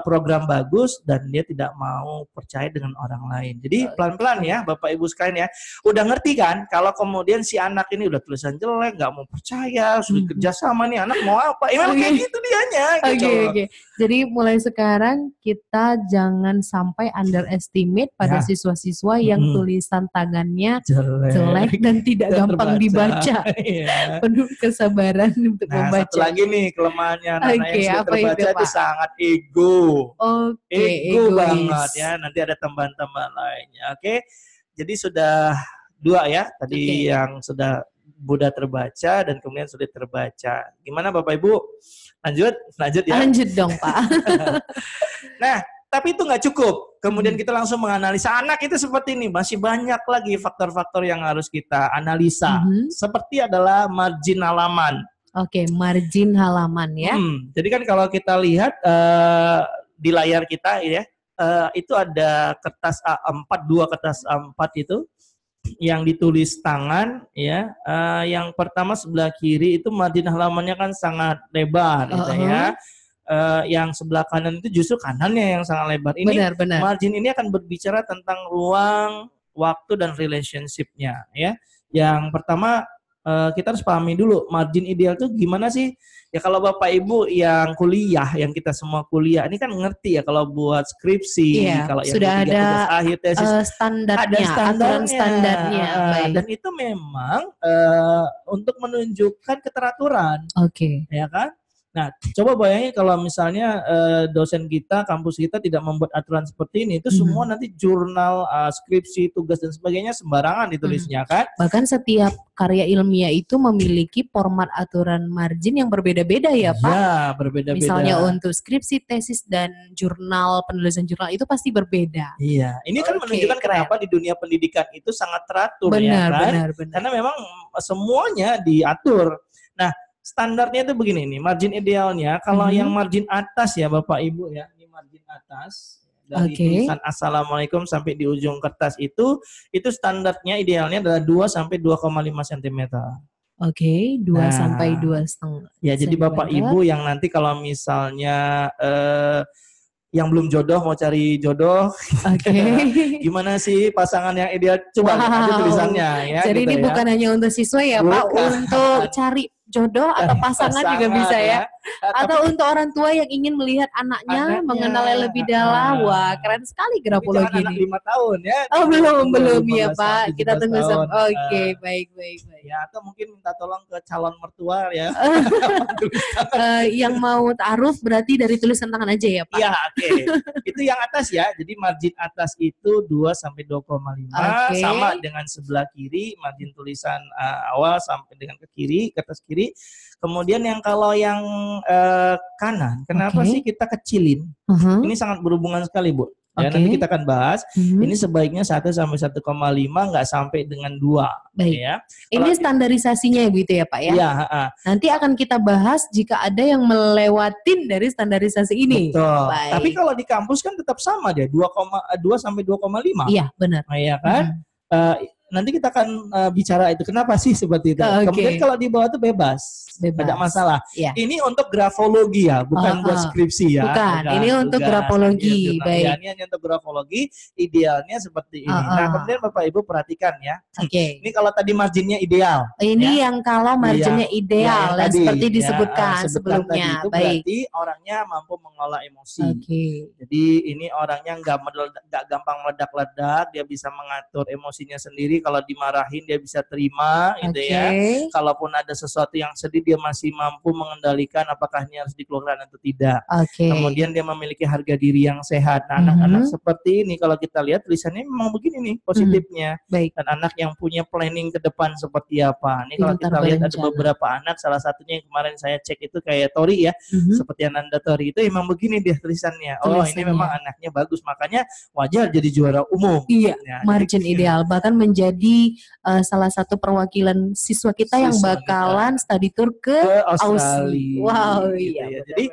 program bagus dan dia tidak mau percaya dengan orang lain. Jadi pelan-pelan ya Bapak Ibu sekalian ya, udah ngerti kan kalau kemudian si anak ini udah tulisan jelek, nggak mau percaya, sulit kerjasama nih anak mau apa, memang kayak gitu dianya gitu. Jadi mulai sekarang kita jangan sampai underestimate pada siswa-siswa yang tulisan tangannya jelek dan tidak gampang dibaca. Penuh kesabaran untuk membaca. Satu lagi nih kelemahannya anak yang sulit terbaca itu sangat ego. Ego banget ya. Nanti ada tambahan-tambahan lainnya. Jadi sudah 2 ya. Tadi yang sudah mudah terbaca dan kemudian sulit terbaca. Gimana Bapak Ibu? Lanjut ya. Lanjut dong Pak. Nah, tapi itu nggak cukup. Kemudian kita langsung menganalisa anak itu seperti ini. Masih banyak lagi faktor-faktor yang harus kita analisa. Seperti adalah margin halaman. Margin halaman ya. Jadi kan kalau kita lihat di layar kita ya, itu ada kertas A4, 2 kertas A4 itu yang ditulis tangan ya. Yang pertama sebelah kiri itu margin halamannya kan sangat lebar gitu ya. Yang sebelah kanan itu justru kanannya yang sangat lebar. Ini benar. Margin ini akan berbicara tentang ruang, waktu dan relationship-nya ya. Yang pertama kita harus pahami dulu margin ideal itu gimana sih? Ya kalau Bapak Ibu yang kuliah, yang kita semua kuliah, ini kan ngerti ya kalau buat skripsi, kalau yang sudah ada akhir tesis standarnya, aturan standarnya. Dan itu memang untuk menunjukkan keteraturan. Ya kan? Nah, coba bayangin kalau misalnya dosen kita, kampus kita tidak membuat aturan seperti ini, itu semua nanti jurnal, skripsi, tugas dan sebagainya sembarangan ditulisnya kan? Bahkan setiap karya ilmiah itu memiliki format aturan margin yang berbeda-beda ya Pak? Ya, berbeda-beda. Misalnya untuk skripsi, tesis, dan jurnal, penulisan jurnal itu pasti berbeda. Iya, ini kan menunjukkan kenapa di dunia pendidikan itu sangat teratur ya kan? Benar. Karena memang semuanya diatur. Nah, standarnya itu begini nih, margin idealnya kalau yang margin atas ya Bapak Ibu ya, ini margin atas dari tulisan Assalamualaikum sampai di ujung kertas itu standarnya idealnya adalah 2 sampai 2,5 cm. 2 sampai 2,5. Ya, jadi Bapak Ibu yang nanti kalau misalnya yang belum jodoh mau cari jodoh, gimana sih pasangan yang ideal? Coba aja tulisannya ya. Jadi gitu ini bukan hanya untuk siswa ya Pak, untuk cari jodoh atau pasangan juga bisa ya. Atau untuk orang tua yang ingin melihat anaknya mengenalnya lebih dalam. Wah, keren sekali grafologi jangan anak ini. 5 tahun ya. Oh, belum ya 15 Pak. tahun, Kita 17 tunggu tahun. Oke, baik. Ya, atau mungkin minta tolong ke calon mertua ya. Yang mau ta'aruf berarti dari tulisan tangan aja ya Pak? Iya, oke. Itu yang atas ya. Jadi margin atas itu 2 sampai 2,5 sama dengan sebelah kiri margin tulisan awal sampai dengan ke kiri, ke atas kiri. Kemudian yang kalau yang kanan, kenapa sih kita kecilin? Ini sangat berhubungan sekali, Bu. Ya, nanti kita akan bahas. Ini sebaiknya 1 sampai 1,5 nggak sampai dengan 2. Baik. Ya. Ini standarisasinya gitu ya Pak ya? Iya. Nanti akan kita bahas jika ada yang melewatin dari standarisasi ini. Betul. Baik. Tapi kalau di kampus kan tetap sama dia 2 sampai 2,5. Iya benar. Nah, ya kan? Nanti kita akan bicara itu kenapa sih seperti itu. Kemudian kalau di bawah itu bebas. Tidak masalah. Ya. Ini untuk grafologi ya, bukan buat skripsi ya. Bukan. Ini untuk grafologi. Baik. Ini hanya untuk grafologi. Idealnya seperti ini. Nah, kemudian Bapak Ibu perhatikan ya. Ini kalau tadi marginnya ideal. Ini yang kalau marginnya ideal dan seperti disebutkan sebelumnya. Itu baik. Berarti orangnya mampu mengolah emosi. Jadi ini orangnya nggak gampang meledak-ledak. Dia bisa mengatur emosinya sendiri. Kalau dimarahin dia bisa terima, gitu ya. Kalaupun ada sesuatu yang sedih dia masih mampu mengendalikan apakah ini harus dikeluarkan atau tidak. Kemudian dia memiliki harga diri yang sehat. Nah, anak-anak seperti ini kalau kita lihat tulisannya memang begini nih positifnya. Dan anak yang punya planning ke depan seperti apa. Ini kalau kita lihat ada beberapa anak, salah satunya yang kemarin saya cek itu kayak Tori ya, seperti Ananda Tori itu emang begini dia tulisannya. Oh, ini memang anaknya bagus, makanya wajar jadi juara umum. Iya, margin ideal bahkan menjadi salah satu perwakilan siswa kita yang bakalan study tour ke Australia. Wow, gitu iya. Ya. Jadi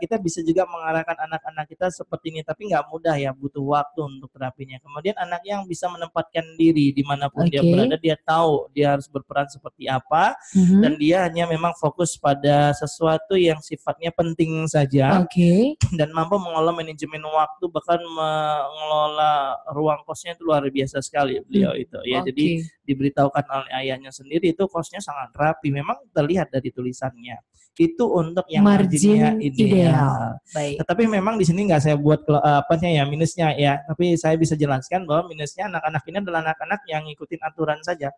kita bisa juga mengarahkan anak-anak kita seperti ini, tapi nggak mudah ya, butuh waktu untuk terapinya. Kemudian anak yang bisa menempatkan diri dimanapun dia berada, dia tahu dia harus berperan seperti apa, dan dia hanya memang fokus pada sesuatu yang sifatnya penting saja, dan mampu mengelola manajemen waktu, bahkan mengelola ruang kosnya itu luar biasa sekali beliau itu ya. Jadi diberitahukan oleh ayahnya sendiri itu kosnya sangat rapi, memang terlihat dari tulisannya. Itu untuk yang marginnya ideal. Baik. Tetapi memang di sini nggak saya buat minusnya ya. Tapi saya bisa jelaskan bahwa minusnya anak-anak ini adalah anak-anak yang ngikutin aturan saja.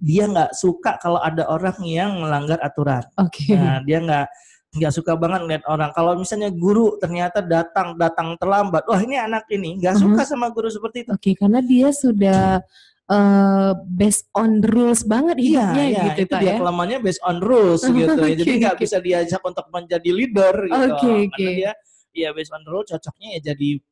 Dia nggak suka kalau ada orang yang melanggar aturan. Nah, dia nggak suka banget lihat orang. Kalau misalnya guru ternyata datang terlambat, wah ini anak ini nggak suka sama guru seperti itu. Karena dia sudah based on rules banget hidupnya gitu itu Pak dia ya. kelemahannya based on rules gitu ya. Jadi nggak bisa diajak untuk menjadi leader gitu. Karena dia based on rules cocoknya ya jadi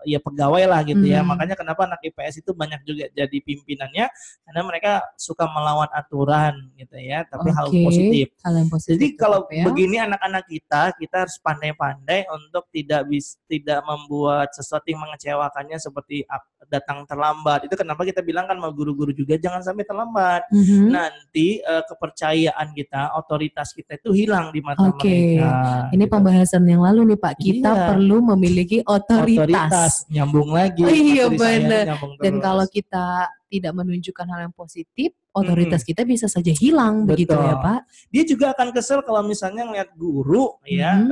ya pegawai lah gitu ya. Makanya kenapa anak IPS itu banyak juga jadi pimpinannya, karena mereka suka melawan aturan gitu ya, tapi hal positif. Jadi kalau begini anak-anak kita harus pandai-pandai untuk tidak membuat sesuatu yang mengecewakannya seperti datang terlambat. Itu kenapa kita bilang kan sama guru-guru juga jangan sampai terlambat. Nanti kepercayaan kita, otoritas kita itu hilang di mata mereka. Ini pembahasan yang lalu nih Pak. Kita perlu memiliki otoritas. Nyambung lagi. Iya benar. Dan kalau kita tidak menunjukkan hal yang positif, otoritas kita bisa saja hilang. Begitu ya Pak. Dia juga akan kesel kalau misalnya ngeliat guru ya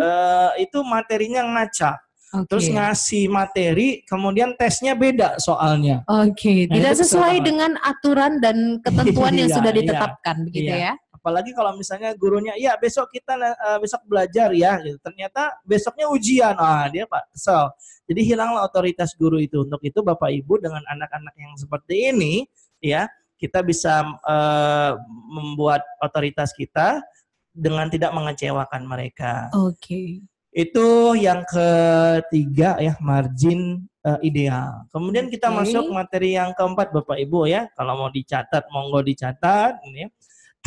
itu materinya ngaca. Terus ngasih materi, kemudian tesnya beda soalnya. Tidak sesuai dengan aturan dan ketentuan yang sudah ditetapkan, begitu ya. Apalagi kalau misalnya gurunya, ya besok kita besok belajar ya, gitu. Ternyata besoknya ujian, dia Pak kesel. Jadi hilanglah otoritas guru itu. Untuk itu Bapak Ibu dengan anak-anak yang seperti ini, ya kita bisa membuat otoritas kita dengan tidak mengecewakan mereka. Itu yang ketiga ya, margin ideal. Kemudian kita masuk materi yang keempat Bapak Ibu ya. Kalau mau dicatat, monggo dicatat. Ini ya.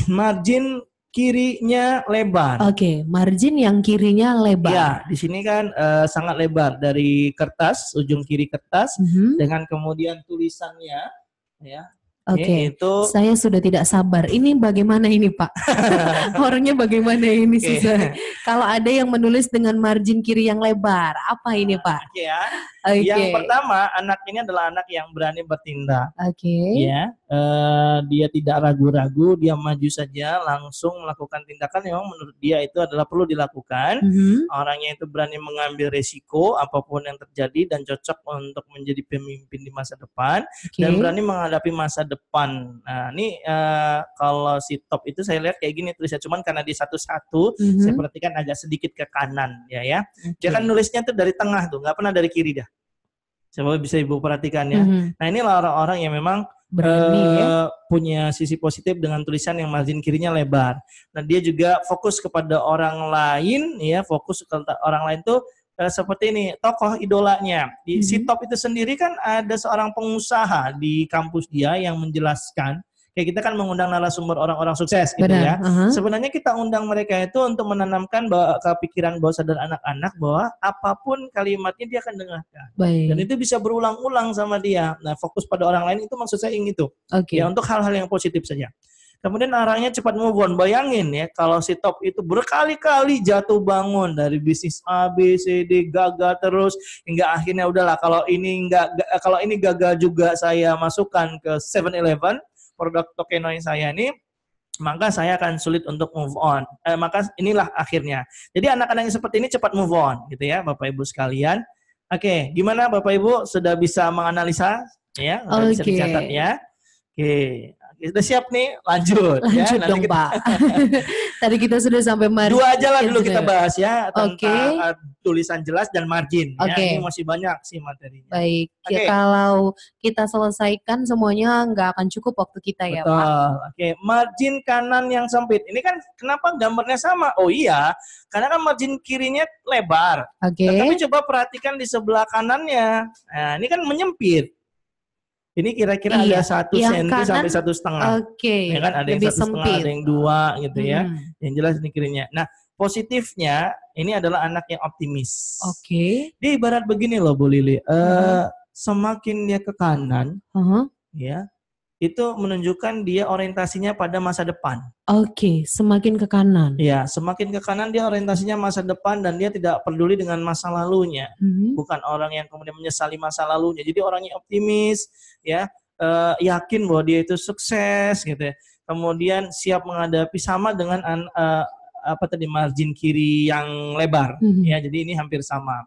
Margin kirinya lebar. Margin yang kirinya lebar. Ya, di sini kan sangat lebar dari kertas, ujung kiri kertas, dengan kemudian tulisannya ya. Oke, Itu saya sudah tidak sabar. Ini bagaimana ini Pak? Orangnya bagaimana ini susah. Kalau ada yang menulis dengan margin kiri yang lebar, apa ini Pak? oke ya. Yang Oke, pertama, anak ini adalah anak yang berani bertindak. oke. Ya, dia tidak ragu-ragu, dia maju saja langsung melakukan tindakan yang menurut dia itu adalah perlu dilakukan. Mhm. Orangnya itu berani mengambil resiko apapun yang terjadi dan cocok untuk menjadi pemimpin di masa depan dan Oke. berani menghadapi masa depan. Nah, ini kalau si top itu saya lihat kayak gini tulisnya, cuman karena di satu-satu saya Mhm. perhatikan agak sedikit ke kanan ya. Dia Oke. kan nulisnya tuh dari tengah tuh, nggak pernah dari kiri dah. Coba bisa Ibu perhatikan ya. Mhm. Nah, inilah orang-orang yang memang Berani ya. punya sisi positif dengan tulisan yang margin kirinya lebar. Nah, dia juga fokus kepada orang lain ya, fokus ke orang lain tuh seperti ini, tokoh idolanya. Di si Mhm. top itu sendiri kan ada seorang pengusaha di kampus dia yang menjelaskan kayak kita kan mengundang narasumber orang-orang sukses gitu Benar. ya. Aha. Sebenarnya kita undang mereka itu untuk menanamkan kepikiran bawah sadar anak-anak bahwa apapun kalimatnya dia akan dengarkan. Dan Baik. itu bisa berulang-ulang sama dia. Nah, fokus pada orang lain itu maksud saya yang itu. Ya, Oke. untuk hal-hal yang positif saja. Kemudian arahnya cepat move on. Bayangin ya, kalau si top itu berkali-kali jatuh bangun dari bisnis A, B, C, D, gagal terus hingga akhirnya udahlah kalau ini gagal juga saya masukkan ke 7-Eleven, produk Tokenoin saya ini, maka saya akan sulit untuk move on. Maka inilah akhirnya. Jadi anak-anak yang seperti ini cepat move on gitu ya, Bapak Ibu sekalian. Oke, gimana Bapak Ibu sudah bisa menganalisa ya? Sudah bisa Oke. dicatat ya? Oke, sudah siap nih, lanjut ya. Lanjut Nanti dong kita Pak. Tadi kita sudah sampai margin. dua aja lah dulu kita bahas ya Oke. tentang tulisan jelas dan margin ya. Oke. Ini masih banyak sih materinya. Baik, Oke. kalau kita selesaikan semuanya nggak akan cukup waktu kita ya Pak. Betul. Oke, margin kanan yang sempit. Ini kan kenapa gambarnya sama? Oh iya, karena kan margin kirinya lebar. Oke. Tapi coba perhatikan di sebelah kanannya. Nah, ini kan menyempit. Ini kira-kira Iya, ada 1 yang senti kanan, sampai 1,5. Oke, Ya kan ada yang lebih 1,5, sempit. ada yang 2 gitu ya. Hmm. Yang jelas ini kirinya. Nah, positifnya ini adalah anak yang optimis. Oke. Dia ibarat begini loh Bu Lili. Semakin dia ke kanan, ya, itu menunjukkan dia orientasinya pada masa depan. Oke, semakin ke kanan. Ya, semakin ke kanan dia orientasinya masa depan dan dia tidak peduli dengan masa lalunya. Bukan orang yang kemudian menyesali masa lalunya. Jadi orangnya optimis, ya, yakin bahwa dia itu sukses gitu ya. Kemudian siap menghadapi sama dengan margin kiri yang lebar, ya. Jadi ini hampir sama.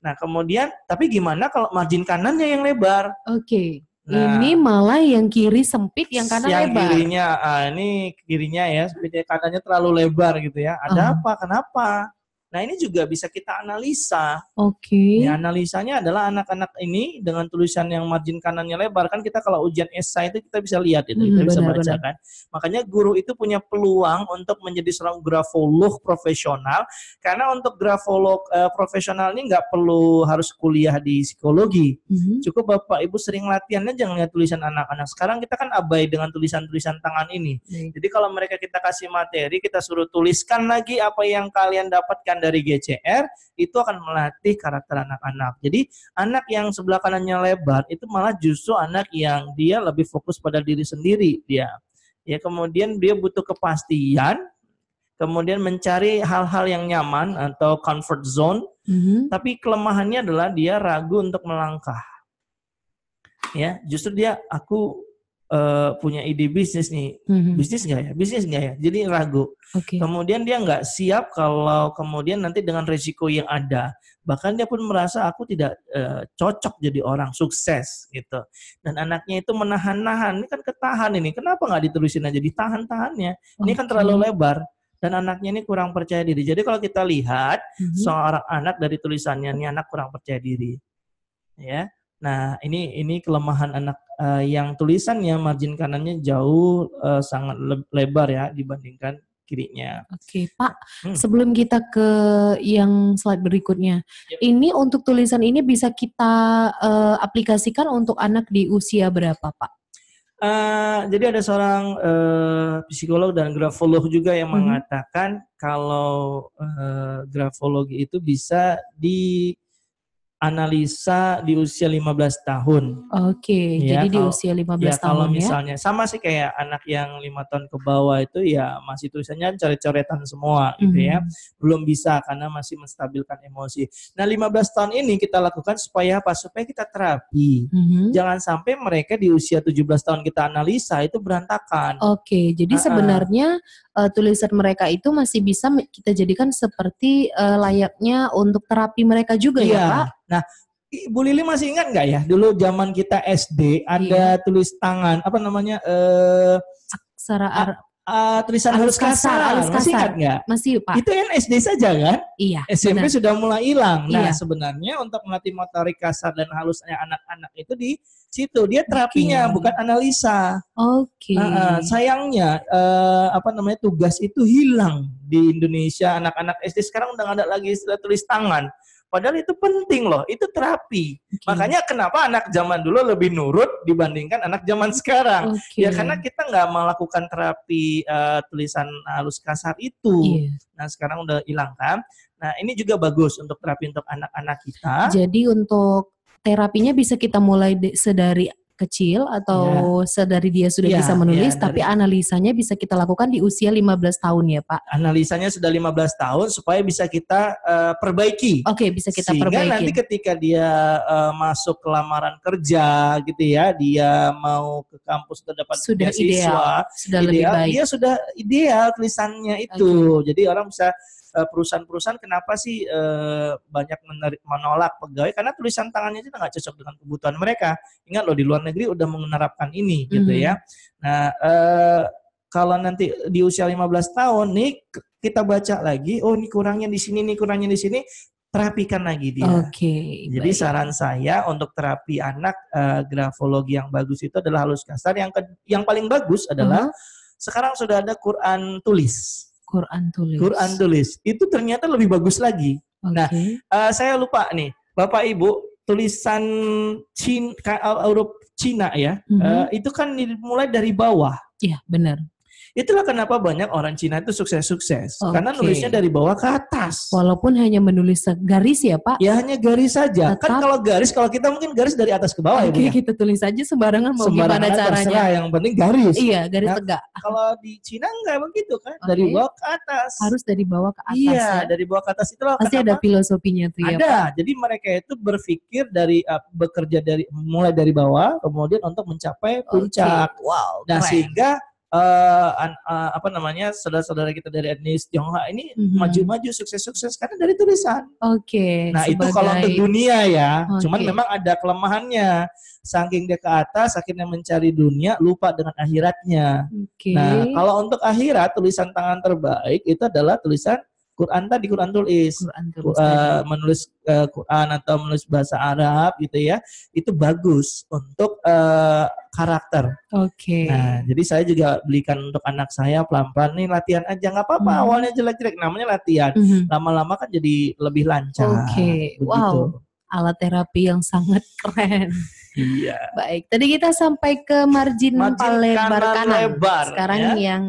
Nah, kemudian tapi gimana kalau margin kanannya yang lebar? Oke. Nah, ini malah yang kiri sempit, yang kanan lebar. Kirinya, ini kirinya ya, seperti kanannya terlalu lebar gitu ya. Ada apa? Kenapa? Nah, ini juga bisa kita analisa. Oke. Ya, analisanya adalah anak-anak ini dengan tulisan yang margin kanannya lebar, kan kita kalau ujian esai itu kita bisa lihat itu, kita bisa baca kan. Makanya guru itu punya peluang untuk menjadi seorang grafolog profesional, karena untuk grafolog profesional ini nggak perlu harus kuliah di psikologi. Cukup Bapak Ibu sering latihannya jangan lihat tulisan anak-anak. Sekarang kita kan abai dengan tulisan-tulisan tangan ini. Jadi kalau mereka kita kasih materi, kita suruh tuliskan lagi apa yang kalian dapatkan dari GCR, itu akan melatih karakter anak-anak. Jadi anak yang sebelah kanannya lebar itu malah justru anak yang dia lebih fokus pada diri sendiri dia. Ya, kemudian dia butuh kepastian, kemudian mencari hal-hal yang nyaman atau comfort zone. Tapi kelemahannya adalah dia ragu untuk melangkah. Ya, justru dia punya ide bisnis nih, bisnis nggak ya, jadi ragu. Kemudian dia nggak siap kalau kemudian nanti dengan resiko yang ada, bahkan dia pun merasa aku tidak cocok jadi orang sukses gitu. Dan anaknya itu menahan-nahan, ini kan ketahan ini, kenapa nggak diterusin aja, ditahan-tahannya, ini kan terlalu lebar. Dan anaknya ini kurang percaya diri. Jadi kalau kita lihat seorang anak dari tulisannya, ini anak kurang percaya diri, ya. Nah, ini kelemahan anak yang tulisannya margin kanannya jauh sangat lebar ya dibandingkan kirinya. Oke, Pak. Sebelum kita ke yang slide berikutnya, ini untuk tulisan ini bisa kita aplikasikan untuk anak di usia berapa, Pak? Jadi ada seorang psikolog dan grafolog juga yang mengatakan kalau grafologi itu bisa analisa di usia 15 tahun. Oke, Ya, jadi di kalau usia 15 kalau tahun ya. misalnya sama sih kayak anak yang 5 tahun ke bawah itu ya masih tulisannya coret-coretan semua gitu ya. Belum bisa karena masih menstabilkan emosi. Nah, 15 tahun ini kita lakukan supaya apa? Supaya kita terapi. Jangan sampai mereka di usia 17 tahun kita analisa itu berantakan. Oke, jadi sebenarnya tulisan mereka itu masih bisa kita jadikan seperti layaknya untuk terapi mereka juga ya Pak? Nah, Bu Lili masih ingat nggak ya dulu zaman kita SD ada tulis tangan apa namanya Aksara tulisan halus kasar. Masih ingat nggak? Masih Pak. Itu kan SD saja kan? Iya. SMP benar. sudah mulai hilang. Nah, Iya. sebenarnya untuk melatih motorik kasar dan halusnya anak-anak itu di situ dia terapinya bukan analisa. Oke. Sayangnya tugas itu hilang di Indonesia. Anak-anak SD sekarang udah nggak ada lagi istilah tulis tangan. Padahal itu penting loh, itu terapi. Makanya kenapa anak zaman dulu lebih nurut dibandingkan anak zaman sekarang. Ya karena kita nggak melakukan terapi tulisan halus kasar itu. Nah sekarang udah hilang kan. Nah ini juga bagus untuk terapi untuk anak-anak kita. Jadi untuk terapinya bisa kita mulai sedari kecil atau sedari dia sudah bisa menulis, tapi analisanya bisa kita lakukan di usia 15 tahun ya Pak? Analisanya sudah 15 tahun supaya bisa kita perbaiki. Oke, bisa kita Sehingga perbaiki. nanti ketika dia masuk ke lamaran kerja gitu ya, dia mau ke kampus untuk dapat beasiswa, lebih baik. Dia sudah ideal tulisannya itu. Jadi orang bisa perusahaan-perusahaan kenapa sih banyak menolak pegawai karena tulisan tangannya itu nggak cocok dengan kebutuhan mereka. Ingat loh di luar negeri udah menerapkan ini gitu ya. Nah kalau nanti di usia 15 tahun nih kita baca lagi, oh ini kurangnya di sini, ini kurangnya di sini, terapikan lagi dia. Jadi saran saya untuk terapi anak grafologi yang bagus itu adalah halus kasar. Yang paling bagus adalah sekarang sudah ada Quran tulis. Quran tulis itu ternyata lebih bagus lagi. Nah, saya lupa nih, Bapak Ibu, tulisan Cina ya, itu kan dimulai dari bawah. Iya, benar. Itulah kenapa banyak orang Cina itu sukses-sukses. Karena nulisnya dari bawah ke atas. Walaupun hanya menulis garis ya Pak? Ya hanya garis saja. Kan kalau kita mungkin garis dari atas ke bawah ya Bu. Kita tulis aja sembarangan mau gimana caranya. Terserah, yang penting garis. Iya, garis tegak. Kalau di Cina enggak begitu kan. Dari bawah ke atas. Harus dari bawah ke atas. Iya, dari bawah ke atas itulah pasti ada filosofinya tuh ya Pak. Ada. Jadi mereka itu berpikir bekerja mulai dari bawah kemudian untuk mencapai puncak. Wow, nah, sehingga saudara-saudara kita dari etnis Tionghoa ini maju-maju sukses-sukses karena dari tulisan. Nah itu kalau untuk dunia ya, cuman memang ada kelemahannya. Saking dia ke atas, akhirnya mencari dunia, lupa dengan akhiratnya. Nah kalau untuk akhirat, tulisan tangan terbaik itu adalah tulisan Quran tadi, Quran tulis. Menulis Quran atau menulis bahasa Arab gitu ya, itu bagus untuk karakter. Nah, jadi saya juga belikan untuk anak saya pelan-pelan nih latihan aja, nggak apa-apa. Awalnya jelek-jelek, namanya latihan. Lama-lama kan jadi lebih lancar. Wow, alat terapi yang sangat keren. Iya. Baik, tadi kita sampai ke margin lebar kanan. Sekarang ya. yang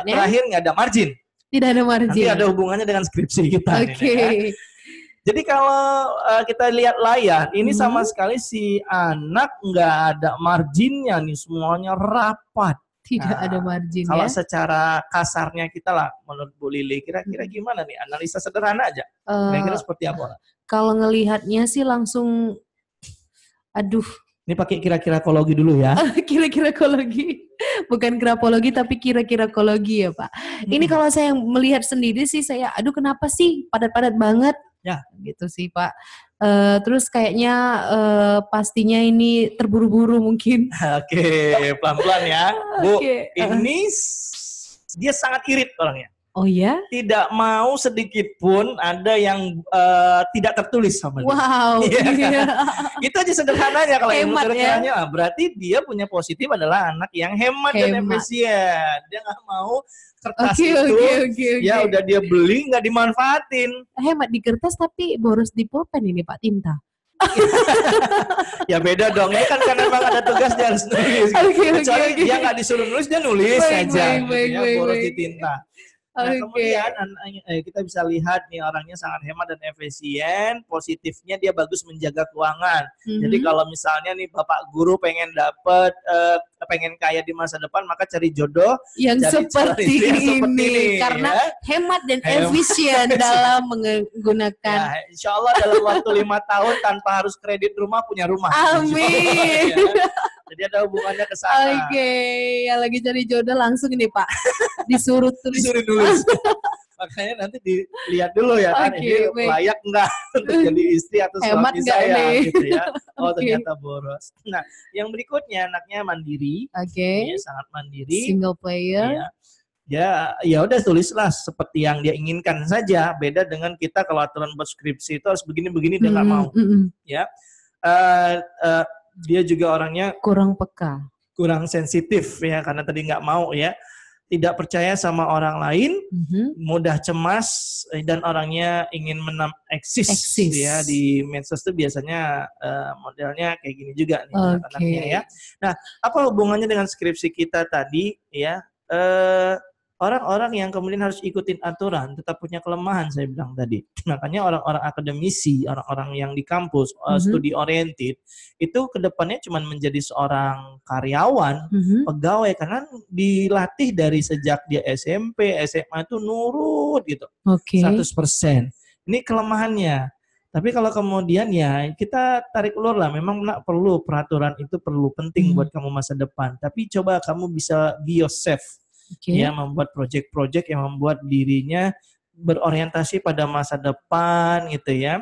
terakhir nggak ada margin. Tidak ada margin. Nanti ada hubungannya dengan skripsi kita. Ya. Jadi kalau kita lihat layar, ini sama sekali si anak nggak ada marginnya nih, semuanya rapat. Tidak ada margin. Kalau secara kasarnya kita lah, menurut Bu Lili, kira-kira gimana nih? Analisa sederhana aja. Kira-kira seperti apa? Kalau ngelihatnya sih langsung, aduh. Ini pakai kira-kira kologi dulu ya. Kira-kira kologi. Bukan grafologi tapi kira-kira kologi ya Pak. Ini kalau saya melihat sendiri sih saya, aduh kenapa sih padat-padat banget. Ya. Gitu sih Pak. Terus kayaknya pastinya ini terburu-buru mungkin. Oke, pelan-pelan ya. Bu, ini dia sangat irit orangnya. Oh ya? Tidak mau sedikit pun ada yang tidak tertulis sama dia. Wow. Iya. Itu aja sederhananya kalau ilmu ya? Berarti dia punya positif adalah anak yang hemat. Dan efisien. Dia nggak mau kertas ya udah dia beli nggak dimanfaatin. Hemat di kertas tapi boros di pulpen ini Pak, tinta. Ya beda dong, ini kan karena memang ada tugas dia harus nulis. Kecuali dia nggak disuruh nulis, dia nulis saja. Boros di tinta. Nah, Oke. kemudian kita bisa lihat nih orangnya sangat hemat dan efisien. Positifnya dia bagus menjaga keuangan. Jadi Mhm. kalau misalnya nih Bapak guru pengen kaya di masa depan, maka cari jodoh, Yang cari calon seperti istri yang seperti ini ini karena ya. hemat dan Hemat. efisien dalam menggunakan. Ya, insya Allah dalam waktu 5 tahun tanpa harus kredit rumah punya rumah. Insya Allah, Amin. ya. Jadi ada hubungannya ke sana. Oke, yang lagi cari jodoh langsung ini Pak, disuruh tulis. Disuruh nulis. Makanya nanti dilihat dulu ya kan, Oke, ini baik. layak enggak untuk jadi istri atau Hemat suami nggak saya nih? gitu ya. Oh Oke. ternyata boros. Nah yang berikutnya anaknya mandiri, Oke, ya, sangat mandiri. single player. Iya. Ya udah tulislah seperti yang dia inginkan saja. Beda dengan kita kalau aturan buat skripsi itu harus begini-begini dia nggak mau. Ya, dia juga orangnya Kurang peka. kurang sensitif ya karena tadi nggak mau ya, tidak percaya sama orang lain, mudah cemas dan orangnya ingin eksis ya di medsos itu biasanya modelnya kayak gini juga nih anak-anaknya ya. Nah, apa hubungannya dengan skripsi kita tadi ya? Orang-orang yang kemudian harus ikutin aturan tetap punya kelemahan saya bilang tadi. Makanya orang-orang akademisi, orang-orang yang di kampus, studi oriented, itu kedepannya cuma menjadi seorang karyawan, pegawai, karena dilatih dari sejak dia SMP, SMA itu nurut gitu, 100%. Ini kelemahannya. Tapi kalau kemudian ya kita tarik ulur lah, memang perlu peraturan itu perlu penting buat kamu masa depan. Tapi coba kamu bisa be yourself. Ya, membuat project-project yang membuat dirinya berorientasi pada masa depan gitu ya,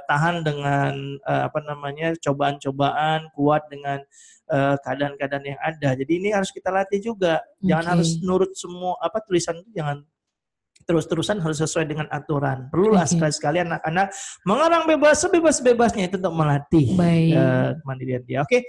tahan dengan cobaan-cobaan, kuat dengan keadaan-keadaan yang ada. Jadi ini harus kita latih juga. Jangan harus nurut semua tulisan itu, jangan terus-terusan, harus sesuai dengan aturan. Perlulah sekali-sekali anak-anak mengarang bebas, sebebas-bebasnya itu untuk melatih kemandirian dia. Oke.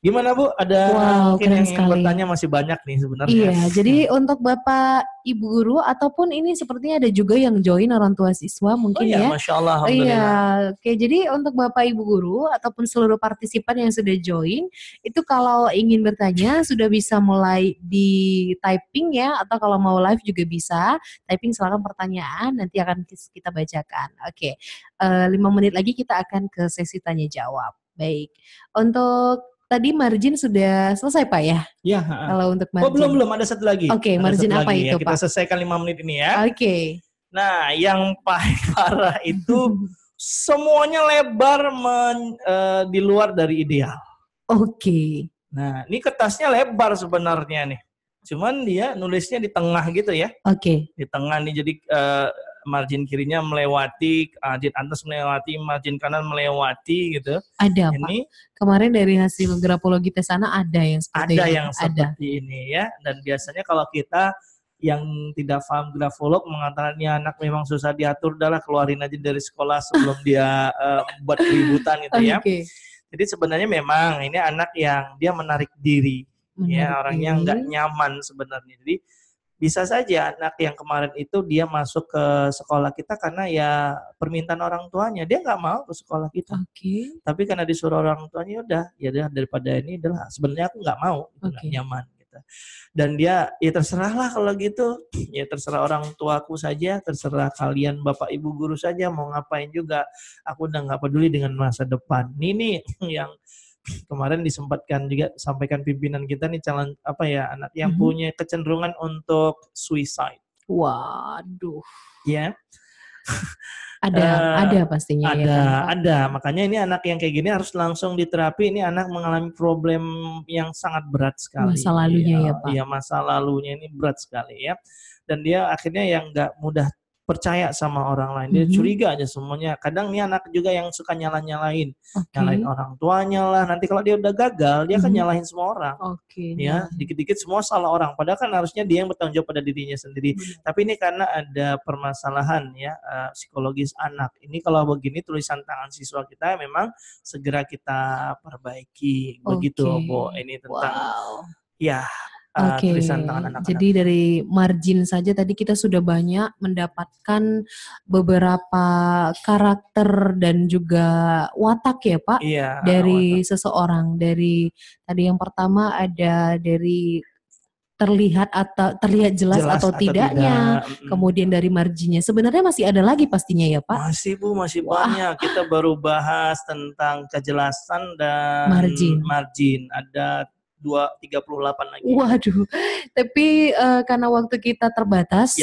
Gimana Bu? Ada mungkin yang ingin bertanya, masih banyak nih sebenarnya. Iya, jadi untuk Bapak Ibu guru ataupun ini sepertinya ada juga yang join orang tua siswa mungkin ya. Masya Allah, alhamdulillah. Iya, oke. Jadi untuk Bapak Ibu guru ataupun seluruh partisipan yang sudah join, itu kalau ingin bertanya sudah bisa mulai di typing ya, atau kalau mau live juga bisa typing silakan pertanyaan, nanti akan kita bacakan. Oke, 5 menit lagi kita akan ke sesi tanya jawab. Baik, untuk tadi margin sudah selesai Pak ya? Iya. Kalau untuk margin. Belum, ada satu lagi. Oke, margin apa itu Pak? Kita selesaikan 5 menit ini ya. Oke. Nah, yang paling parah itu semuanya lebar di luar dari ideal. Oke. Nah, ini kertasnya lebar sebenarnya nih. Cuman dia nulisnya di tengah gitu ya. Oke. Di tengah nih, jadi margin kirinya melewati, margin atas melewati, margin kanan melewati gitu. Ada ini, Pak. Kemarin dari hasil grafologi tes sana ada yang seperti ini. Seperti ini ya. Dan biasanya kalau kita yang tidak paham grafolog mengatakan ini anak memang susah diatur, udahlah keluarin aja dari sekolah sebelum dia buat keributan gitu ya. Jadi sebenarnya memang ini anak yang dia menarik diri. Ya, orangnya nggak nyaman sebenarnya. Jadi bisa saja anak yang kemarin itu dia masuk ke sekolah kita karena ya permintaan orang tuanya, dia nggak mau ke sekolah kita. Tapi karena disuruh orang tuanya, udah daripada ini adalah sebenarnya aku nggak mau, nggak nyaman gitu. Dan dia ya terserah lah kalau gitu, ya terserah orang tuaku saja, terserah kalian Bapak Ibu guru saja mau ngapain juga, aku udah nggak peduli dengan masa depan. Ini yang kemarin disempatkan juga sampaikan pimpinan kita nih, calon anak yang punya kecenderungan untuk suicide. Waduh. Ya. Ada pastinya ada. Makanya ini anak yang kayak gini harus langsung diterapi. Ini anak mengalami problem yang sangat berat sekali. Masa lalunya ya Pak. Iya, masa lalunya ini berat sekali ya. Dan dia akhirnya yang nggak mudah percaya sama orang lain, dia curiga aja semuanya. Kadang nih anak juga yang suka nyalain orang tuanya lah. Nanti kalau dia udah gagal, dia akan nyalahin semua orang. Ya, dikit-dikit semua salah orang. Padahal kan harusnya dia yang bertanggung jawab pada dirinya sendiri. Tapi ini karena ada permasalahan ya psikologis anak. Ini kalau begini tulisan tangan siswa kita memang segera kita perbaiki. Begitu Bu. Ini tentang tulisan tangan anak-anak. Jadi dari margin saja tadi kita sudah banyak mendapatkan beberapa karakter dan juga watak ya Pak, dari seseorang. Dari tadi yang pertama ada dari terlihat jelas atau tidaknya, tidak. kemudian dari marginnya. Sebenarnya masih ada lagi pastinya ya Pak? Masih Bu, masih Wah. banyak. Kita baru bahas tentang kejelasan dan margin. Ada 38 lagi. Waduh, tapi karena waktu kita terbatas,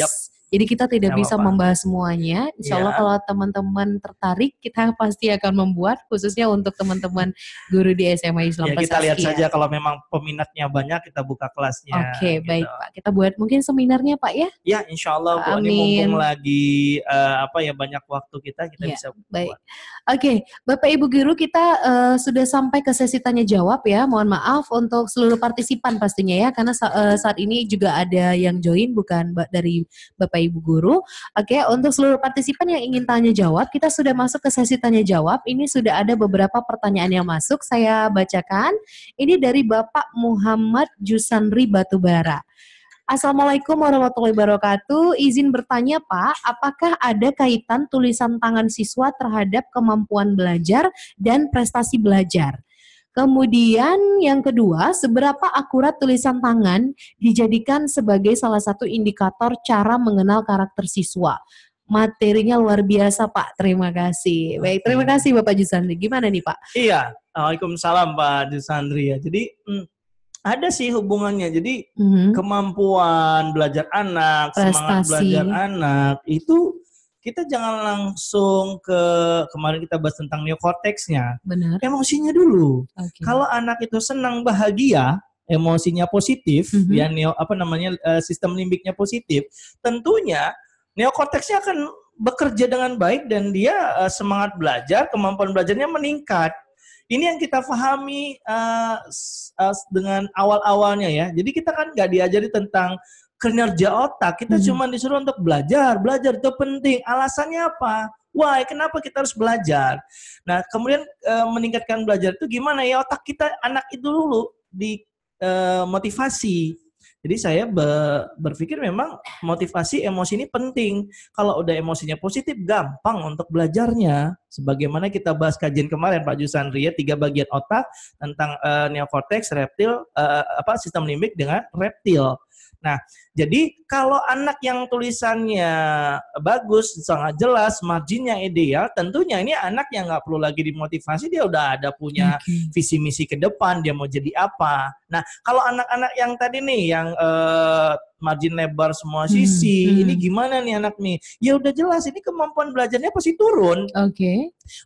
jadi kita tidak bisa membahas semuanya. Insya Allah kalau teman-teman tertarik, kita pasti akan membuat khususnya untuk teman-teman guru di SMA Islam Kita Prestasi. lihat saja kalau memang peminatnya banyak, kita buka kelasnya. Oke, baik Pak. Kita buat mungkin seminarnya Pak ya? Ya, insya Allah Bu. Ini mumpung lagi banyak waktu kita bisa baik. Oke, Bapak Ibu guru, kita sudah sampai ke sesi tanya jawab ya. Mohon maaf untuk seluruh partisipan pastinya ya, karena saat ini juga ada yang join bukan dari Bapak Ibu guru. Oke, untuk seluruh partisipan yang ingin tanya jawab, kita sudah masuk ke sesi tanya jawab. Ini sudah ada beberapa pertanyaan yang masuk. Saya bacakan. Ini dari Bapak Muhammad Jusandri Batubara. Assalamualaikum warahmatullahi wabarakatuh. Izin bertanya Pak, apakah ada kaitan tulisan tangan siswa terhadap kemampuan belajar dan prestasi belajar? Kemudian yang kedua, seberapa akurat tulisan tangan dijadikan sebagai salah satu indikator cara mengenal karakter siswa? Materinya luar biasa Pak, terima kasih. Baik, terima kasih Bapak Jusandri. Gimana nih Pak? Iya, Waalaikumsalam Pak Jusandri ya. Jadi ada sih hubungannya. Jadi kemampuan belajar anak, semangat belajar anak itu kita jangan langsung kemarin kita bahas tentang neokorteksnya. Benar. Emosinya dulu. Kalau anak itu senang, bahagia, emosinya positif, sistem limbiknya positif, tentunya neokorteksnya akan bekerja dengan baik dan dia semangat belajar, kemampuan belajarnya meningkat. Ini yang kita pahami dengan awal-awalnya ya. Jadi kita kan nggak diajari tentang kinerja otak, kita cuma disuruh untuk belajar itu penting. Alasannya apa? Why? Kenapa kita harus belajar? Nah, kemudian meningkatkan belajar itu gimana ya? Otak kita, anak itu dulu dimotivasi. Jadi saya berpikir memang motivasi emosi ini penting. Kalau udah emosinya positif, gampang untuk belajarnya. Sebagaimana kita bahas kajian kemarin Pak Jusandri ya, 3 bagian otak tentang neokorteks, reptil, sistem limbik dengan reptil. Nah, jadi kalau anak yang tulisannya bagus, sangat jelas, marginnya ideal, tentunya ini anak yang nggak perlu lagi dimotivasi, dia udah ada punya visi misi ke depan, dia mau jadi apa. Nah, kalau anak-anak yang tadi nih, yang margin lebar semua sisi, ini gimana nih anak nih? Ya udah jelas, ini kemampuan belajarnya pasti turun.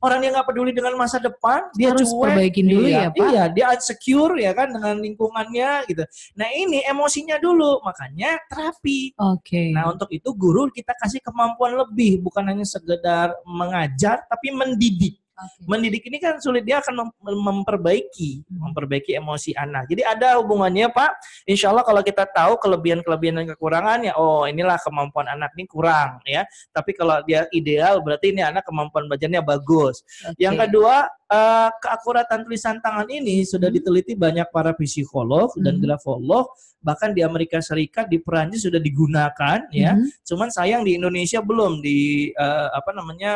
Orang dia nggak peduli dengan masa depan, dia harus cuek, perbaikin dulu ya Pak. Iya, dia insecure ya kan dengan lingkungannya gitu. Nah ini emosinya dulu, makanya terapi. Nah untuk itu guru kita kasih kemampuan lebih, bukan hanya sekedar mengajar, tapi mendidik. Mendidik ini kan sulit, dia akan memperbaiki emosi anak. Jadi ada hubungannya Pak. Insya Allah kalau kita tahu kelebihan-kelebihan dan kekurangannya, oh inilah kemampuan anak ini kurang ya. Tapi kalau dia ideal berarti ini anak kemampuan belajarnya bagus. Yang kedua, keakuratan tulisan tangan ini sudah diteliti banyak para psikolog dan grafolog, bahkan di Amerika Serikat, di Perancis sudah digunakan ya. Cuman sayang di Indonesia belum, di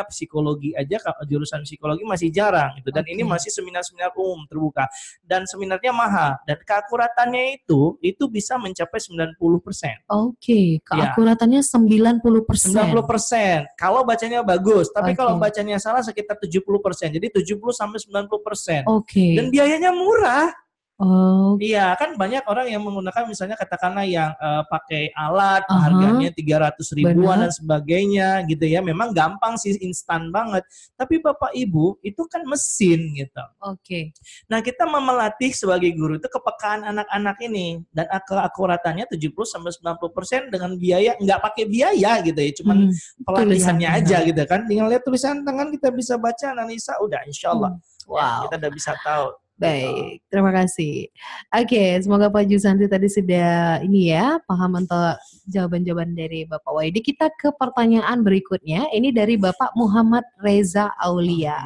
psikologi aja, jurusan psikologi masih jarang gitu, dan ini masih seminar-seminar umum terbuka dan seminarnya mahal, dan keakuratannya itu bisa mencapai 90%. Keakuratannya 90%. 90% kalau bacanya bagus, tapi kalau bacanya salah sekitar 70%. Jadi 70-90%. Dan biayanya murah. Iya, kan banyak orang yang menggunakan misalnya katakanlah yang pakai alat harganya 300 ribuan dan sebagainya gitu ya. Memang gampang sih, instan banget. Tapi Bapak Ibu itu kan mesin gitu. Nah, kita melatih sebagai guru itu kepekaan anak-anak ini, dan keakuratannya 70-90% dengan biaya, nggak pakai biaya gitu ya, cuman pelatihannya aja gitu kan. Tinggal lihat tulisan tangan, kita bisa baca, analisa, udah insya Allah kita udah bisa tahu. Baik, terima kasih. Semoga Pak Jusandri tadi sudah paham untuk jawaban-jawaban dari Bapak Waidi. Kita ke pertanyaan berikutnya. Ini dari Bapak Muhammad Reza Aulia.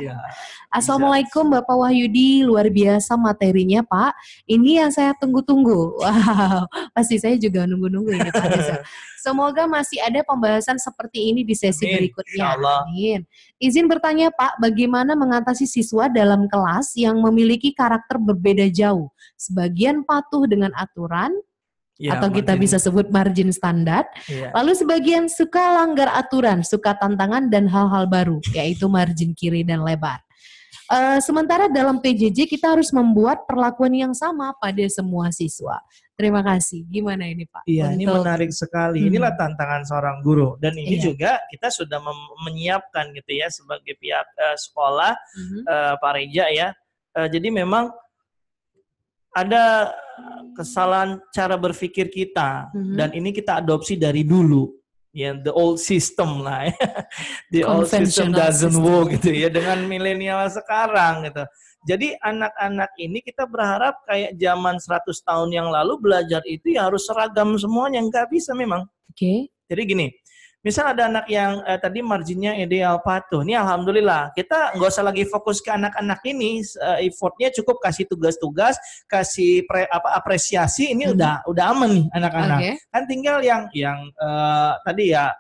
Assalamualaikum Bapak Wahyudi, luar biasa materinya Pak. Ini yang saya tunggu-tunggu. Wow, pasti saya juga nunggu-nunggu ini Pak Reza. Semoga masih ada pembahasan seperti ini di sesi berikutnya. Amin. Izin bertanya Pak, bagaimana mengatasi siswa dalam kelas yang memiliki karakter berbeda jauh? Sebagian patuh dengan aturan, Ya, atau kita bisa sebut margin standar. Ya. Lalu sebagian suka langgar aturan, suka tantangan dan hal-hal baru, yaitu margin kiri dan lebar. Sementara dalam PJJ kita harus membuat perlakuan yang sama pada semua siswa. Terima kasih. Gimana ini Pak? Iya, ini menarik sekali. Inilah tantangan seorang guru. Dan ini juga kita sudah menyiapkan gitu ya sebagai pihak sekolah, Pak Reja ya. Jadi memang ada kesalahan cara berpikir kita dan ini kita adopsi dari dulu. Ya, the old system lah ya. The old system doesn't work gitu ya dengan milenial sekarang gitu. Jadi anak-anak ini kita berharap kayak zaman 100 tahun yang lalu belajar itu ya harus seragam semuanya, nggak bisa memang. Oke. Jadi gini, misal ada anak yang tadi marginnya ideal patuh, ini alhamdulillah kita nggak usah lagi fokus ke anak-anak ini, effortnya cukup kasih tugas-tugas, kasih apresiasi, ini udah aman nih anak-anak. Kan tinggal yang tadi ya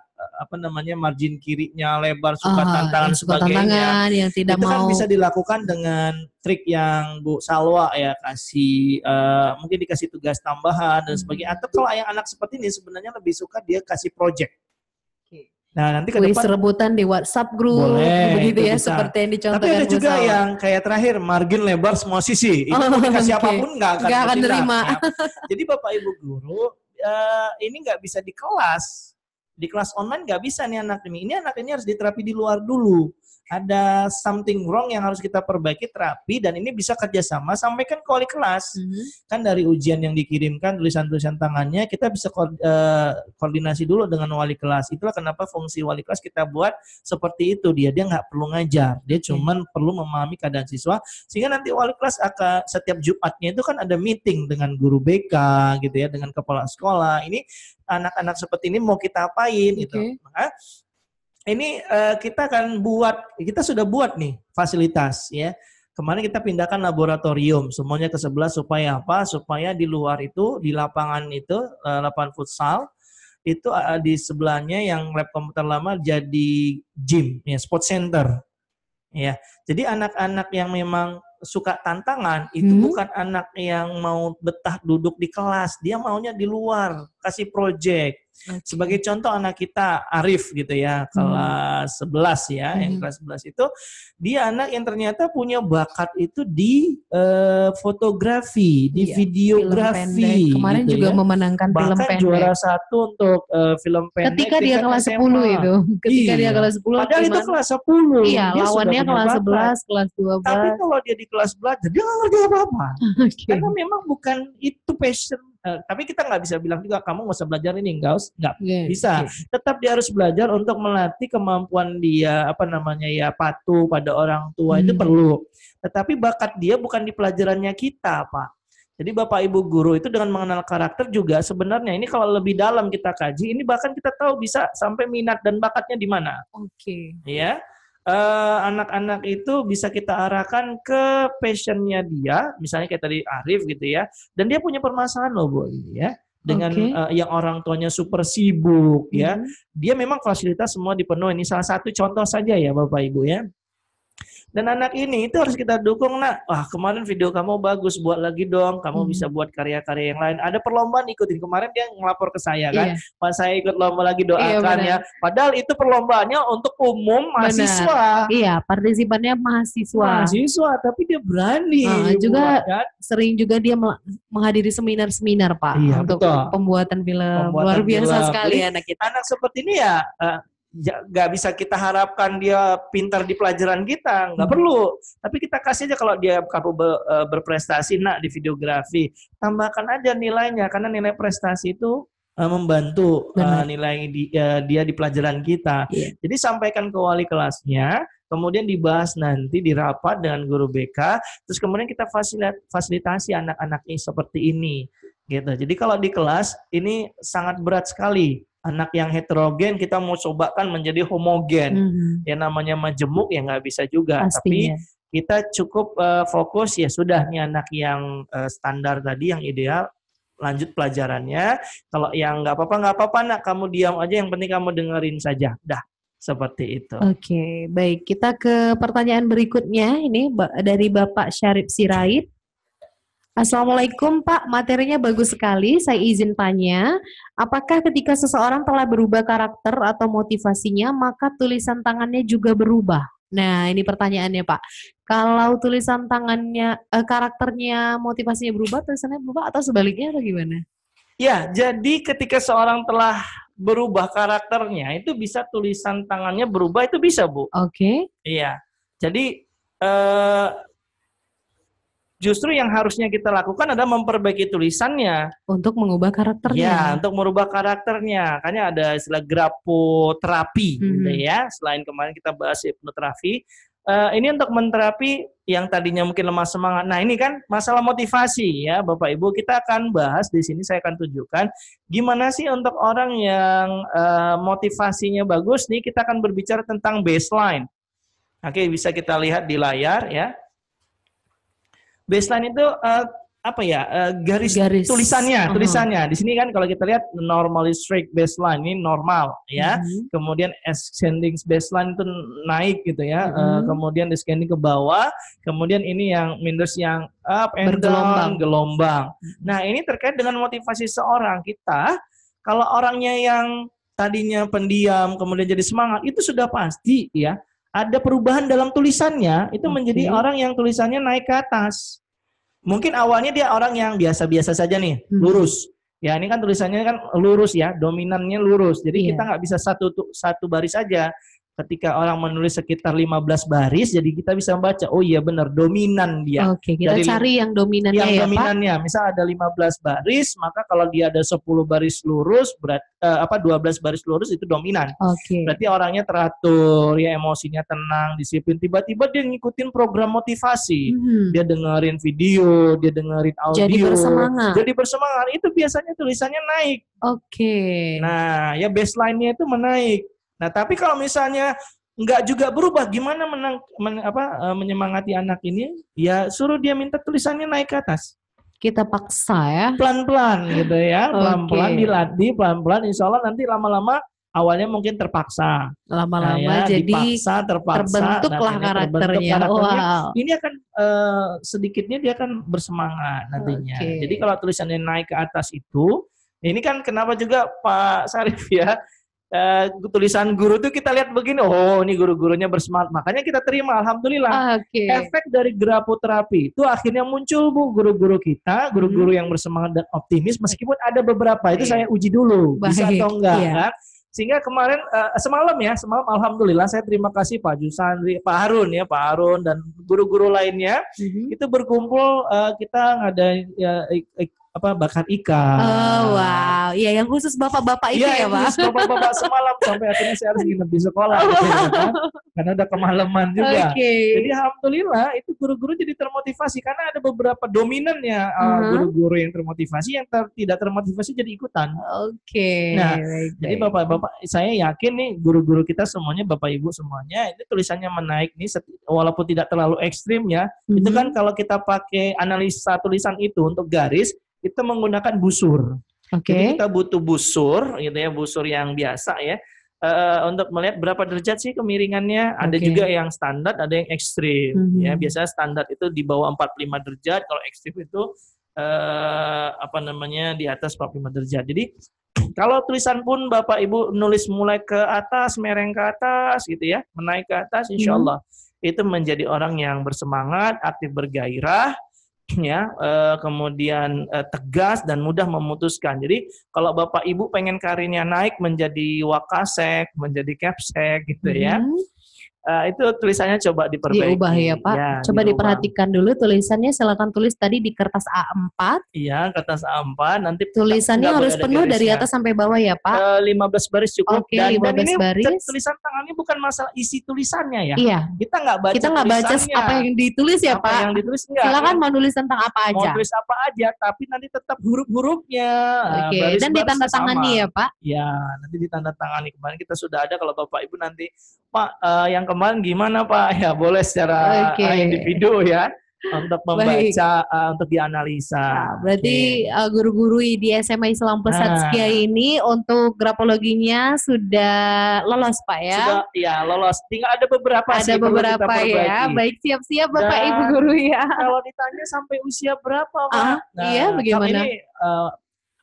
margin kirinya lebar, suka tantangan sebagainya. Yang tidak itu mau. Kan bisa dilakukan dengan trik yang Bu Salwa ya kasih mungkin dikasih tugas tambahan dan sebagainya. Atau kalau yang anak seperti ini sebenarnya lebih suka dia kasih project. Nah, nanti ke depan rebutan di WhatsApp grup boleh, begitu ya bisa. seperti yang dicontohkan. Tapi ada juga yang kayak terakhir margin lebar semua sisi. Itu mau dikasih apapun nggak akan terima. Ya. Jadi Bapak Ibu guru ini nggak bisa di kelas. Di kelas online nggak bisa nih anak ini. Ini anak ini harus diterapi di luar dulu. Ada something wrong yang harus kita perbaiki terapi dan ini bisa kerjasama sampaikan ke wali kelas. Kan dari ujian yang dikirimkan tulisan-tulisan tangannya kita bisa koordinasi dulu dengan wali kelas. Itulah kenapa fungsi wali kelas kita buat seperti itu. Dia nggak perlu ngajar, dia cuman perlu memahami keadaan siswa sehingga nanti wali kelas akan setiap Jumatnya itu kan ada meeting dengan guru BK gitu ya, dengan kepala sekolah. Ini anak-anak seperti ini mau kita apain gitu. Maka ini kita sudah buat nih fasilitas ya. Kemarin kita pindahkan laboratorium semuanya ke sebelah supaya apa? Supaya di luar itu di lapangan itu lapangan futsal itu di sebelahnya yang lab komputer lama jadi gym ya, sport center. Ya. Jadi anak-anak yang memang suka tantangan itu bukan anak yang mau betah duduk di kelas, dia maunya di luar, kasih project. Sebagai contoh anak kita Arif gitu ya, kelas 11 ya, yang kelas 11 itu dia anak yang ternyata punya bakat itu di fotografi, di videografi. Kemarin gitu juga memenangkan film pendek. Bahkan juara 1 untuk film pendek. Ketika dia kelas 10 itu. Ketika dia kelas 10. Padahal itu kelas 10. Iya, dia lawannya kelas 11, kelas 12. Tapi kalau dia di kelas belajar, dia nggak ngerti apa-apa. Karena memang bukan itu passion. Tapi kita nggak bisa bilang juga kamu nggak usah belajar ini, nggak bisa. Tetap dia harus belajar untuk melatih kemampuan dia patuh pada orang tua itu perlu. Tetapi bakat dia bukan di pelajarannya kita, Pak. Jadi Bapak Ibu guru itu dengan mengenal karakter juga sebenarnya ini kalau lebih dalam kita kaji, ini bahkan kita tahu bisa sampai minat dan bakatnya di mana. Ya. Anak-anak itu bisa kita arahkan ke passionnya dia, misalnya kayak tadi Arif gitu ya, dan dia punya permasalahan loh Bu ya, dengan yang orang tuanya super sibuk ya, dia memang fasilitas semua dipenuhi. Ini salah satu contoh saja ya Bapak Ibu ya. Dan anak ini itu harus kita dukung, nak. Wah, kemarin video kamu bagus, buat lagi dong. Kamu bisa buat karya-karya yang lain. Ada perlombaan ikutin. Kemarin dia ngelapor ke saya kan. Pas saya ikut lomba lagi doakan ya. Padahal itu perlombaannya untuk umum mahasiswa. Iya, partisipannya mahasiswa. Mahasiswa, tapi dia berani. Juga kan? Sering juga dia menghadiri seminar-seminar, Pak. Untuk pembuatan film. Luar biasa sekali anak kita. Anak seperti ini ya... nggak bisa kita harapkan dia pintar di pelajaran kita, nggak perlu. Tapi kita kasih aja kalau dia kapabel berprestasi nak di videografi, tambahkan aja nilainya karena nilai prestasi itu membantu nilai dia di pelajaran kita. Jadi sampaikan ke wali kelasnya, kemudian dibahas nanti di rapat dengan guru BK, terus kemudian kita fasilitasi anak-anak ini seperti ini. Gitu. Jadi kalau di kelas ini sangat berat sekali. Anak yang heterogen kita mau cobakan menjadi homogen. Yang namanya majemuk ya nggak bisa juga. Pastinya. Tapi kita cukup fokus ya sudah nih anak yang standar tadi yang ideal lanjut pelajarannya. Kalau yang nggak apa-apa nak, kamu diam aja, yang penting kamu dengerin saja. Dah seperti itu. Oke, baik. Kita ke pertanyaan berikutnya ini dari Bapak Syarif Sirait. Assalamualaikum Pak, materinya bagus sekali. Saya izin tanya, apakah ketika seseorang telah berubah karakter atau motivasinya, maka tulisan tangannya juga berubah? Nah, ini pertanyaannya Pak. Kalau tulisan tangannya, karakternya, motivasinya berubah, tulisannya berubah atau sebaliknya atau gimana? Ya, jadi ketika seorang telah berubah karakternya, itu bisa tulisan tangannya berubah, itu bisa, Bu. Oke. Iya. Jadi justru yang harusnya kita lakukan adalah memperbaiki tulisannya. Untuk mengubah karakternya. Ya, untuk merubah karakternya. Makanya ada istilah grafoterapi, gitu ya. Selain kemarin kita bahas hipnoterapi, ini untuk menterapi yang tadinya mungkin lemah semangat. Nah, ini kan masalah motivasi ya, Bapak Ibu. Kita akan bahas di sini, saya akan tunjukkan gimana sih untuk orang yang motivasinya bagus nih, kita akan berbicara tentang baseline. Oke, bisa kita lihat di layar ya. Baseline itu garis tulisannya. Di sini kan kalau kita lihat normally straight baseline ini normal ya. Kemudian ascending baseline itu naik gitu ya. Kemudian descending ke bawah. Kemudian ini yang minus yang up and down, gelombang. Nah, ini terkait dengan motivasi seorang. Kita kalau orangnya yang tadinya pendiam kemudian jadi semangat, itu sudah pasti ya. Ada perubahan dalam tulisannya, itu menjadi orang yang tulisannya naik ke atas. Mungkin awalnya dia orang yang biasa-biasa saja nih, lurus. Ya, ini kan tulisannya kan lurus ya, dominannya lurus. Jadi kita nggak bisa satu baris saja. Ketika orang menulis sekitar 15 baris, jadi kita bisa membaca, oh iya benar, dominan dia. Oke, kita cari yang dominannya ya, Pak. Yang dominannya, misal ada 15 baris, maka kalau dia ada 10 baris lurus, 12 baris lurus itu dominan. Oke. Berarti orangnya teratur, ya emosinya tenang, disiplin. Tiba-tiba dia ngikutin program motivasi. Dia dengerin video, dia dengerin audio. Jadi bersemangat. Itu biasanya tulisannya naik. Oke. Nah, ya baseline-nya itu menaik. Nah, tapi kalau misalnya nggak juga berubah, gimana menyemangati anak ini? Ya suruh dia minta tulisannya naik ke atas. Kita paksa ya. Pelan-pelan gitu ya, pelan-pelan dilatih, pelan-pelan. Insya Allah nanti lama-lama awalnya mungkin terpaksa. Lama-lama jadi dipaksa, terbentuklah karakternya. Wow. Ini akan sedikitnya dia akan bersemangat nantinya. Jadi kalau tulisannya naik ke atas itu, ini kan kenapa juga Pak Sarif ya, tulisan guru tuh kita lihat begini, oh ini guru-gurunya bersemangat, makanya kita terima, alhamdulillah. Efek dari grafoterapi itu akhirnya muncul, Bu, guru-guru kita, guru-guru yang bersemangat dan optimis, meskipun ada beberapa itu saya uji dulu, bisa atau enggak kan. Sehingga kemarin semalam alhamdulillah saya terima kasih Pak Jusandri, Pak Harun dan guru-guru lainnya itu berkumpul, kita ngadain bakar ikan. Oh wow, iya yang khusus bapak-bapak itu ya Pak? Iya, bapak-bapak semalam sampai akhirnya saya harus nginep di sekolah gitu, kan? Karena udah kemalaman juga. Jadi alhamdulillah itu guru-guru jadi termotivasi karena ada beberapa dominannya guru-guru yang termotivasi, yang tidak termotivasi jadi ikutan. Nah, jadi bapak-bapak saya yakin nih guru-guru kita semuanya, bapak ibu semuanya, ini tulisannya menaik nih walaupun tidak terlalu ekstrim ya. Itu kan kalau kita pakai analisa tulisan itu untuk garis, kita menggunakan busur. Jadi kita butuh busur, gitu ya, busur yang biasa ya, untuk melihat berapa derajat sih kemiringannya. Ada juga yang standar, ada yang ekstrim. Ya, biasanya standar itu di bawah 45 derajat, kalau ekstrim itu di atas 45 derajat. Jadi kalau tulisan pun Bapak Ibu nulis mulai ke atas, mereng ke atas, gitu ya, menaik ke atas, insya Allah itu menjadi orang yang bersemangat, aktif, bergairah. Ya, kemudian tegas dan mudah memutuskan. Jadi kalau Bapak Ibu pengen karirnya naik menjadi wakasek, menjadi capsek gitu ya. Itu tulisannya coba diperbaiki. Diubah ya Pak. Ya, coba diperhatikan dulu tulisannya, silakan tulis tadi di kertas A4. Iya, kertas A4. Nanti tulisannya harus penuh dari atas sampai bawah ya Pak. 15 baris cukup. Dan 15 ini baris. Tulisan tangannya bukan masalah isi tulisannya ya. Iya. Kita nggak baca. Kita nggak baca apa yang ditulis ya Pak. Yang ditulis enggak. Silakan mau nulis tentang apa aja. Mau tulis apa aja, tapi nanti tetap huruf-hurufnya. Dan ditandatangani ya Pak. Ya, nanti ditandatangani. Kemarin kita sudah ada, kalau Bapak Ibu nanti Pak yang kemarin gimana Pak? Ya boleh secara individu ya. untuk Baik. membaca, untuk dianalisa. Nah, berarti guru-guru di SMA Islam Pesat Sekia ini untuk grafologinya sudah lolos Pak ya? Sudah ya lolos. Tinggal ada beberapa Ada sih perlu kita beberapa ya. perbaiki. Baik, siap-siap Bapak Ibu Dan guru ya. kalau ditanya sampai usia berapa, Pak? Iya, bagaimana? Ini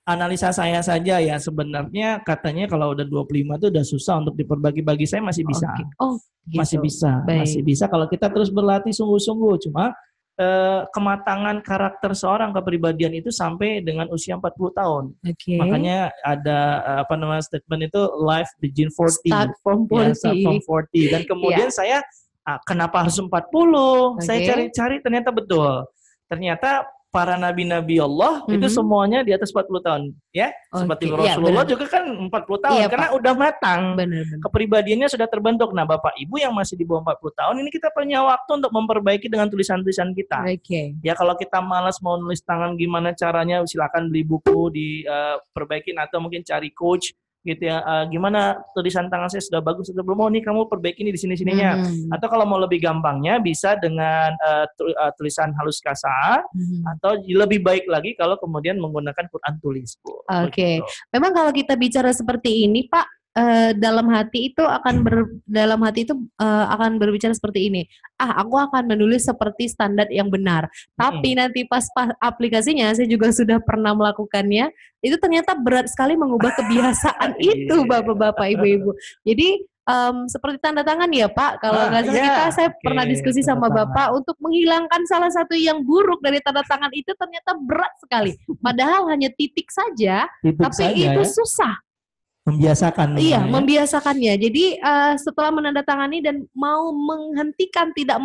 analisa saya saja ya, sebenarnya katanya kalau udah 25 itu udah susah untuk diperbagi. Bagi saya masih bisa. Okay. Oh, gitu. Masih bisa. Baik. Masih bisa kalau kita terus berlatih sungguh-sungguh. Cuma kematangan karakter seorang kepribadian itu sampai dengan usia 40 tahun. Okay. Makanya ada statement itu life begin 40. Start from 40. Ya, start from 40. Dan kemudian saya kenapa harus 40? Saya cari-cari ternyata betul. Ternyata para nabi-nabi Allah itu semuanya di atas 40 tahun, ya. Seperti Rasulullah juga kan 40 tahun karena udah matang. Benar. Kepribadiannya sudah terbentuk. Nah, Bapak Ibu yang masih di bawah 40 tahun ini kita punya waktu untuk memperbaiki dengan tulisan-tulisan kita. Ya, kalau kita malas mau nulis tangan gimana caranya, silakan beli buku diperbaikin atau mungkin cari coach gitu ya, gimana tulisan tangan saya sudah bagus atau belum, nih kamu perbaiki ini di sini-sininya. Atau kalau mau lebih gampangnya bisa dengan tulisan halus kasar, atau lebih baik lagi kalau kemudian menggunakan Quran tulis, Bu. Oke. Memang kalau kita bicara seperti ini, Pak, dalam hati itu akan berbicara seperti ini. Aku akan menulis seperti standar yang benar. Tapi nanti pas aplikasinya, saya juga sudah pernah melakukannya. Itu ternyata berat sekali mengubah kebiasaan itu, bapak-bapak, ibu-ibu. Jadi seperti tanda tangan ya Pak. Kalau nggak salah saya pernah diskusi sama Bapak untuk menghilangkan salah satu yang buruk dari tanda tangan itu ternyata berat sekali. Padahal hanya titik saja, tapi itu susah. Membiasakan. Iya, membiasakannya. Jadi setelah menandatangani dan mau menghentikan tidak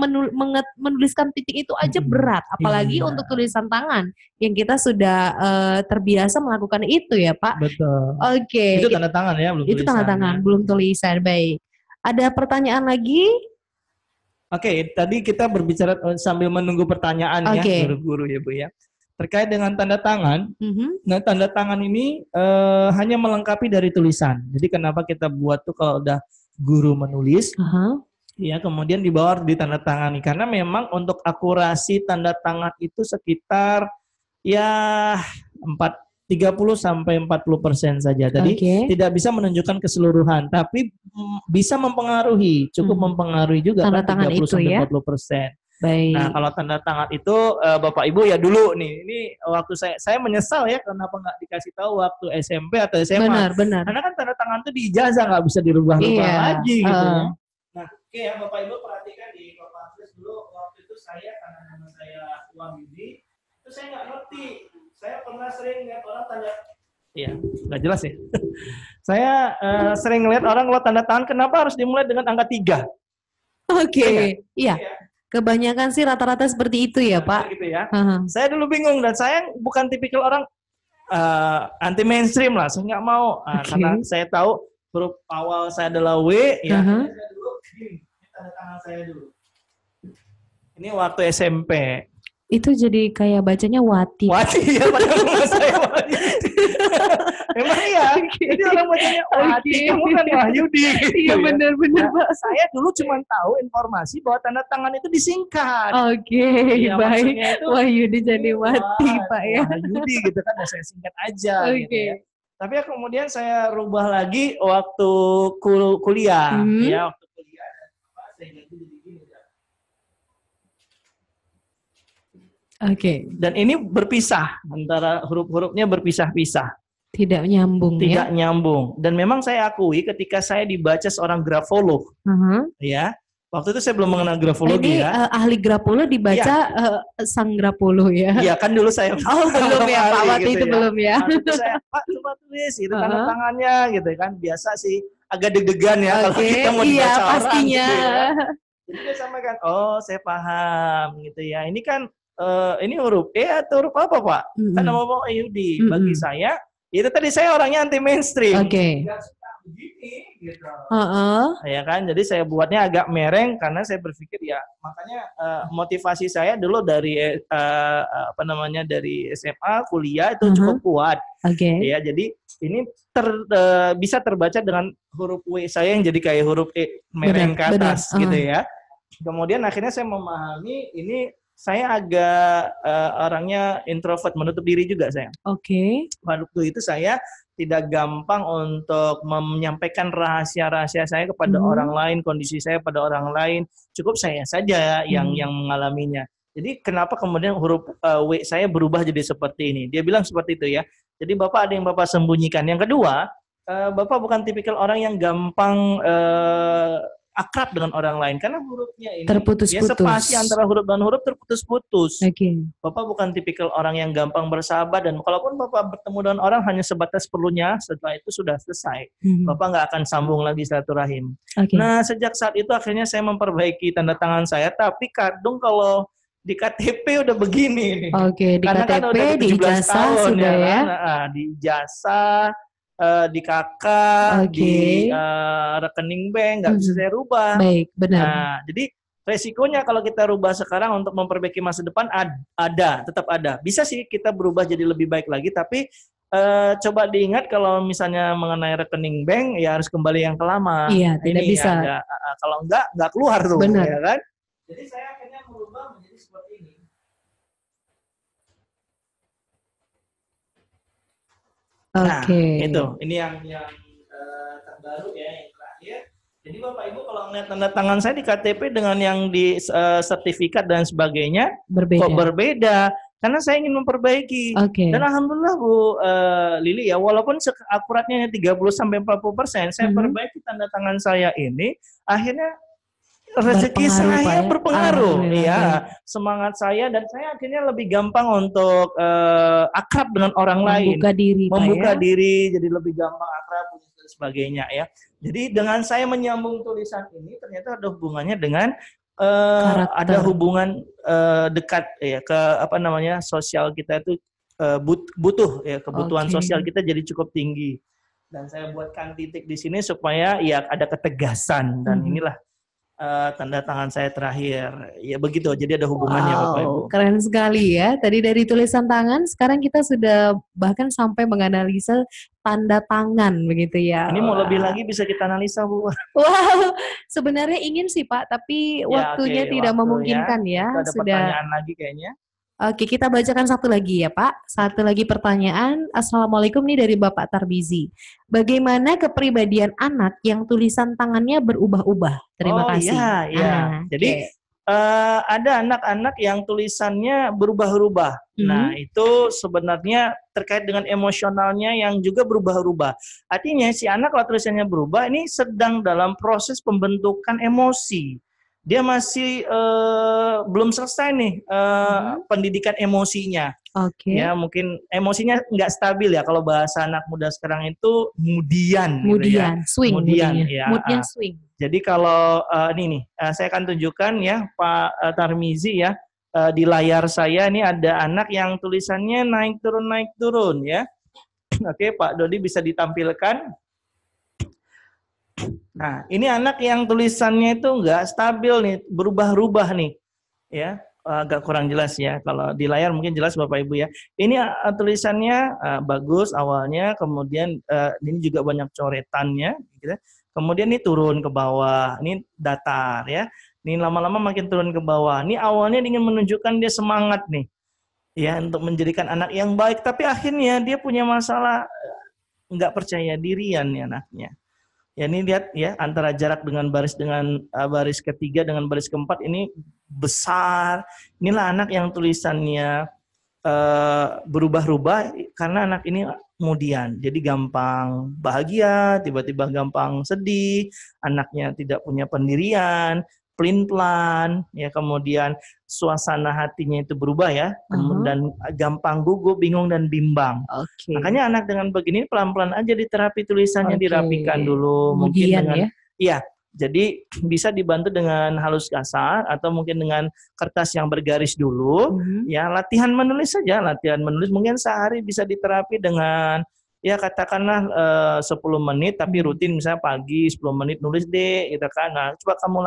menuliskan titik itu aja berat, apalagi untuk tulisan tangan yang kita sudah terbiasa melakukan itu ya Pak. Betul. Oke. Itu tanda tangan ya, belum tulisan. Itu tanda tangan, belum tulisan. Baik. Ada pertanyaan lagi? Oke, tadi kita berbicara sambil menunggu pertanyaan ya, guru-guru ya Bu ya. Terkait dengan tanda tangan, nah tanda tangan ini hanya melengkapi dari tulisan. Jadi kenapa kita buat tuh kalau udah guru menulis, ya kemudian di bawah ditandatangani. Karena memang untuk akurasi tanda tangan itu sekitar ya 30-40% saja. Jadi tidak bisa menunjukkan keseluruhan, tapi bisa mempengaruhi, cukup mempengaruhi juga tanda kan 30-40%. Baik. Nah, kalau tanda tangan itu Bapak Ibu ya dulu nih, ini waktu saya menyesal ya kenapa nggak dikasih tahu waktu SMP atau SMA. Benar. Karena kan tanda tangan itu di ijazah nggak bisa dirubah-rubah lagi gitu ya. Nah, oke ya Bapak Ibu perhatikan di papan tulis dulu waktu itu saya karena nama saya Wahyudi, itu saya nggak ngerti. Saya pernah sering lihat orang tanda, iya nggak jelas ya. Saya sering lihat orang kalau tanda tangan kenapa harus dimulai dengan angka 3? Oke, iya. Kebanyakan sih rata-rata seperti itu ya Pak. Gitu ya. Saya dulu bingung dan saya bukan tipikal orang anti mainstream lah. Saya nggak mau karena saya tahu huruf awal saya adalah W ya. Saya dulu ini tanda tangan saya dulu. Ini waktu SMP. Itu jadi kayak bacanya Wati. Wati ya padahal nama saya Wati. Emang iya, jadi orang bacanya Wati, kamu kan Wahyudi. Iya benar-benar Pak. Saya dulu cuma tahu informasi bahwa tanda tangan itu disingkat. Ya, baik. Wahyudi jadi Wati Pak ya. Wahyudi gitu kan, saya singkat aja. Gitu ya. Tapi ya kemudian saya rubah lagi waktu kuliah. Ya waktu kuliah saya ganti jadi gini. Dan ini berpisah, antara huruf-hurufnya berpisah-pisah. Tidak nyambung Tidak nyambung. Dan memang saya akui ketika saya dibaca seorang grafolog, ya, waktu itu saya belum mengenal grafologi ya. Ahli grafolo dibaca sang grafolo ya. Iya kan dulu saya. Belum ya Pak, waktu itu belum ya. Nah, itu saya, Pak coba tulis gitu tanda tangannya gitu kan. Biasa sih agak deg-degan ya kalau kita mau dibaca orang. Pastinya. Gitu ya. Jadi saya sampaikan, saya paham gitu ya. Ini kan ini huruf E atau huruf apa Pak? Kan nama Pak Wahyudi. Bagi saya, itu tadi saya orangnya anti mainstream. Gak suka begini gitu. Ya kan, jadi saya buatnya agak mereng karena saya berpikir ya, makanya motivasi saya dulu dari dari SMA, kuliah itu cukup kuat. Ya, jadi ini bisa terbaca dengan huruf W saya yang jadi kayak huruf E mereng ke atas gitu ya. Kemudian akhirnya saya memahami ini saya agak orangnya introvert, menutup diri juga saya. Oke. Waktu itu saya tidak gampang untuk menyampaikan rahasia-rahasia saya kepada orang lain, kondisi saya pada orang lain. Cukup saya saja yang mengalaminya. Jadi kenapa kemudian huruf W saya berubah jadi seperti ini? Dia bilang seperti itu ya. Jadi Bapak ada yang Bapak sembunyikan. Yang kedua, Bapak bukan tipikal orang yang gampang akrab dengan orang lain karena hurufnya ini ya spasi antara huruf dan huruf terputus-putus. Bapak bukan tipikal orang yang gampang bersahabat, dan kalaupun Bapak bertemu dengan orang hanya sebatas perlunya, setelah itu sudah selesai. Bapak nggak akan sambung lagi silaturahim. Nah, sejak saat itu akhirnya saya memperbaiki tanda tangan saya, tapi kadang kalau di KTP udah begini nih. Di karena KTP, kan udah di ijazah tahun, sudah ya. Kan? Nah, di ijazah, di kakak, di rekening bank, nggak bisa saya rubah. Baik, benar. Nah, jadi resikonya kalau kita rubah sekarang untuk memperbaiki masa depan tetap ada. Bisa sih kita berubah jadi lebih baik lagi, tapi coba diingat kalau misalnya mengenai rekening bank ya harus kembali yang ke lama. Iya, tidak bisa. Kalau nggak keluar tuh, benar. Ya kan? Jadi saya akhirnya merubah menjadi seperti ini. Nah, itu. Ini yang terbaru ya, yang terakhir. Jadi Bapak Ibu kalau melihat tanda tangan saya di KTP dengan yang di sertifikat dan sebagainya, kok berbeda? Karena saya ingin memperbaiki. Dan alhamdulillah Bu Lili ya, walaupun akuratnya 30-40%, saya perbaiki tanda tangan saya ini, akhirnya rezeki saya berpengaruh, ya, semangat saya, dan saya akhirnya lebih gampang untuk akrab dengan orang lain, membuka diri, jadi lebih gampang akrab dan sebagainya ya. Jadi dengan saya menyambung tulisan ini ternyata ada hubungannya dengan ada hubungan dekat ya ke sosial kita itu butuh ya, kebutuhan sosial kita jadi cukup tinggi. Dan saya buatkan titik di sini supaya ya ada ketegasan, dan inilah tanda tangan saya terakhir. Ya begitu, jadi ada hubungannya Bapak Ibu. Keren sekali ya. Tadi dari tulisan tangan, sekarang kita sudah bahkan sampai menganalisa tanda tangan begitu ya. Ini mau lebih lagi bisa kita analisa Bu. Wow, sebenarnya ingin sih Pak, tapi waktunya tidak memungkinkan ya. Ada pertanyaan lagi kayaknya. Oke, kita bacakan satu lagi ya Pak. Satu lagi pertanyaan. Assalamualaikum nih dari Bapak Tarbizi. Bagaimana kepribadian anak yang tulisan tangannya berubah-ubah? Terima kasih. Iya. Jadi ada anak-anak yang tulisannya berubah-ubah. Nah, itu sebenarnya terkait dengan emosionalnya yang juga berubah-ubah. Artinya si anak kalau tulisannya berubah, ini sedang dalam proses pembentukan emosi. Dia masih belum selesai nih pendidikan emosinya. Ya, mungkin emosinya nggak stabil ya, kalau bahasa anak muda sekarang itu kemudian swing, ya. Moodnya swing. Jadi kalau ini nih, saya akan tunjukkan ya Pak Tarmizi ya, di layar saya ini ada anak yang tulisannya naik turun ya. Oke, Pak Dodi bisa ditampilkan. Nah, ini anak yang tulisannya itu nggak stabil nih, berubah-ubah nih, ya, agak kurang jelas ya. Kalau di layar mungkin jelas Bapak Ibu ya. Ini tulisannya bagus awalnya, kemudian ini juga banyak coretannya, gitu. Kemudian ini turun ke bawah, ini datar ya. Ini lama-lama makin turun ke bawah. Ini awalnya ingin menunjukkan dia semangat nih, ya, untuk menjadikan anak yang baik. Tapi akhirnya dia punya masalah, nggak percaya dirian nih anaknya. Ya, ini lihat ya, antara jarak dengan baris ketiga dengan baris keempat ini besar. Inilah anak yang tulisannya berubah-ubah karena anak ini kemudian jadi gampang bahagia, tiba-tiba gampang sedih, anaknya tidak punya pendirian, pelin-pelan, ya, kemudian suasana hatinya itu berubah ya, dan gampang gugup, bingung dan bimbang. Makanya anak dengan begini pelan-pelan aja diterapi tulisannya, dirapikan dulu, mungkin dengan jadi bisa dibantu dengan halus kasar atau mungkin dengan kertas yang bergaris dulu. Ya, latihan menulis saja, latihan menulis mungkin sehari bisa diterapi dengan ya katakanlah 10 menit tapi rutin, misalnya pagi 10 menit nulis deh gitu kan. Nah, coba kamu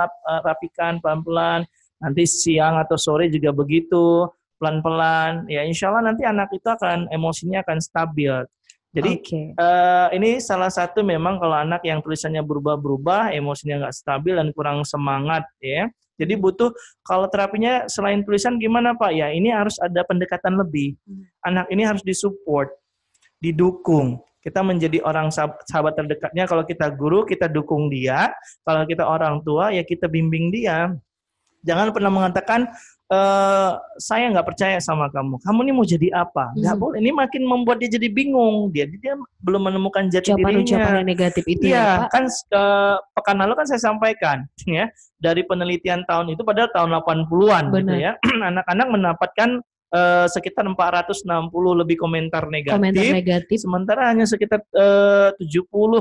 rapikan pelan-pelan, nanti siang atau sore juga begitu, pelan-pelan. Ya, insya Allah nanti anak itu emosinya akan stabil. Jadi ini salah satu memang kalau anak yang tulisannya berubah-berubah, emosinya nggak stabil dan kurang semangat ya. Jadi butuh, kalau terapinya selain tulisan gimana Pak? Ya ini harus ada pendekatan lebih. Anak ini harus disupport, didukung. Kita menjadi orang sahabat terdekatnya. Kalau kita guru, kita dukung dia. Kalau kita orang tua, ya kita bimbing dia. Jangan pernah mengatakan, saya nggak percaya sama kamu. Kamu ini mau jadi apa? Nggak boleh. Ini makin membuat dia jadi bingung. Dia belum menemukan jati dirinya. Ucapan yang negatif itu ya, Pak. Kan pekan lalu kan saya sampaikan ya, dari penelitian tahun itu pada tahun 80-an gitu ya. Anak-anak mendapatkan sekitar 460 lebih komentar negatif. Sementara hanya sekitar 70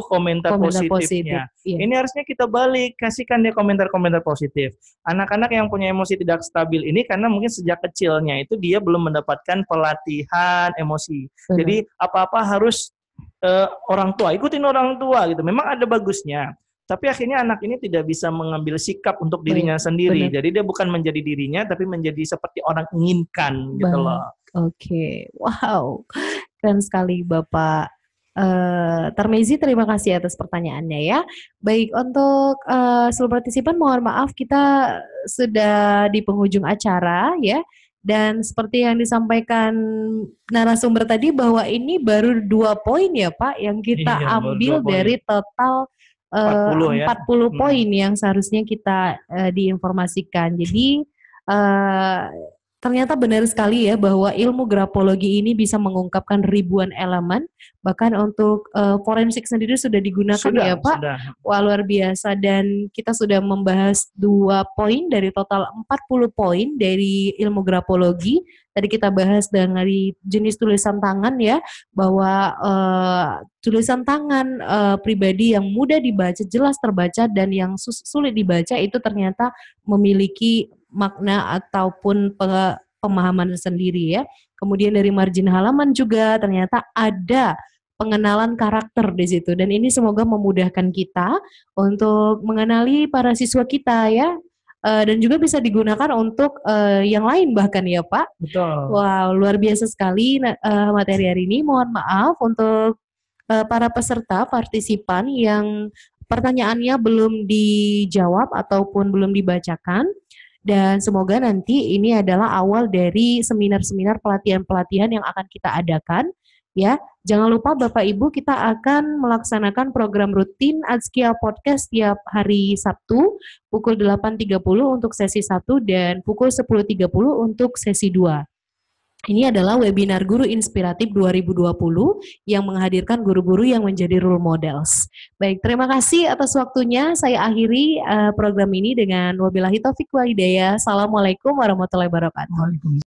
komentar positifnya. Iya. Ini harusnya kita balik, kasihkan dia komentar-komentar positif. Anak-anak yang punya emosi tidak stabil ini karena mungkin sejak kecilnya itu dia belum mendapatkan pelatihan emosi. Jadi apa-apa harus orang tua, ikutin orang tua gitu. Memang ada bagusnya. Tapi akhirnya anak ini tidak bisa mengambil sikap untuk dirinya sendiri. Jadi dia bukan menjadi dirinya, tapi menjadi seperti orang inginkan gitu loh. Oke, wow, keren sekali Bapak Tarmizi. Terima kasih atas pertanyaannya ya. Baik, untuk seluruh partisipan mohon maaf kita sudah di penghujung acara ya. Dan seperti yang disampaikan narasumber tadi bahwa ini baru 2 poin ya Pak yang kita ambil dari total 40 poin yang seharusnya kita diinformasikan. Jadi ternyata benar sekali ya bahwa ilmu grafologi ini bisa mengungkapkan ribuan elemen. Bahkan untuk forensik sendiri sudah digunakan ya Pak. Wah, luar biasa. Dan kita sudah membahas 2 poin dari total 40 poin dari ilmu grafologi. Tadi kita bahas dari jenis tulisan tangan ya, bahwa tulisan tangan pribadi yang mudah dibaca, jelas terbaca, dan yang sulit dibaca itu ternyata memiliki makna ataupun pemahaman sendiri ya. Kemudian dari margin halaman juga ternyata ada pengenalan karakter di situ, dan ini semoga memudahkan kita untuk mengenali para siswa kita ya. Dan juga bisa digunakan untuk yang lain bahkan ya Pak. Betul. Wow, luar biasa sekali materi hari ini. Mohon maaf untuk para peserta partisipan yang pertanyaannya belum dijawab ataupun belum dibacakan. Dan semoga nanti ini adalah awal dari seminar-seminar pelatihan-pelatihan yang akan kita adakan. Ya, jangan lupa Bapak Ibu, kita akan melaksanakan program rutin Azkia Podcast tiap hari Sabtu pukul 8.30 untuk sesi 1 dan pukul 10.30 untuk sesi 2. Ini adalah webinar Guru Inspiratif 2020 yang menghadirkan guru-guru yang menjadi role models. Baik, terima kasih atas waktunya. Saya akhiri program ini dengan wabillahi taufiq wa hidayah. Assalamualaikum warahmatullahi wabarakatuh.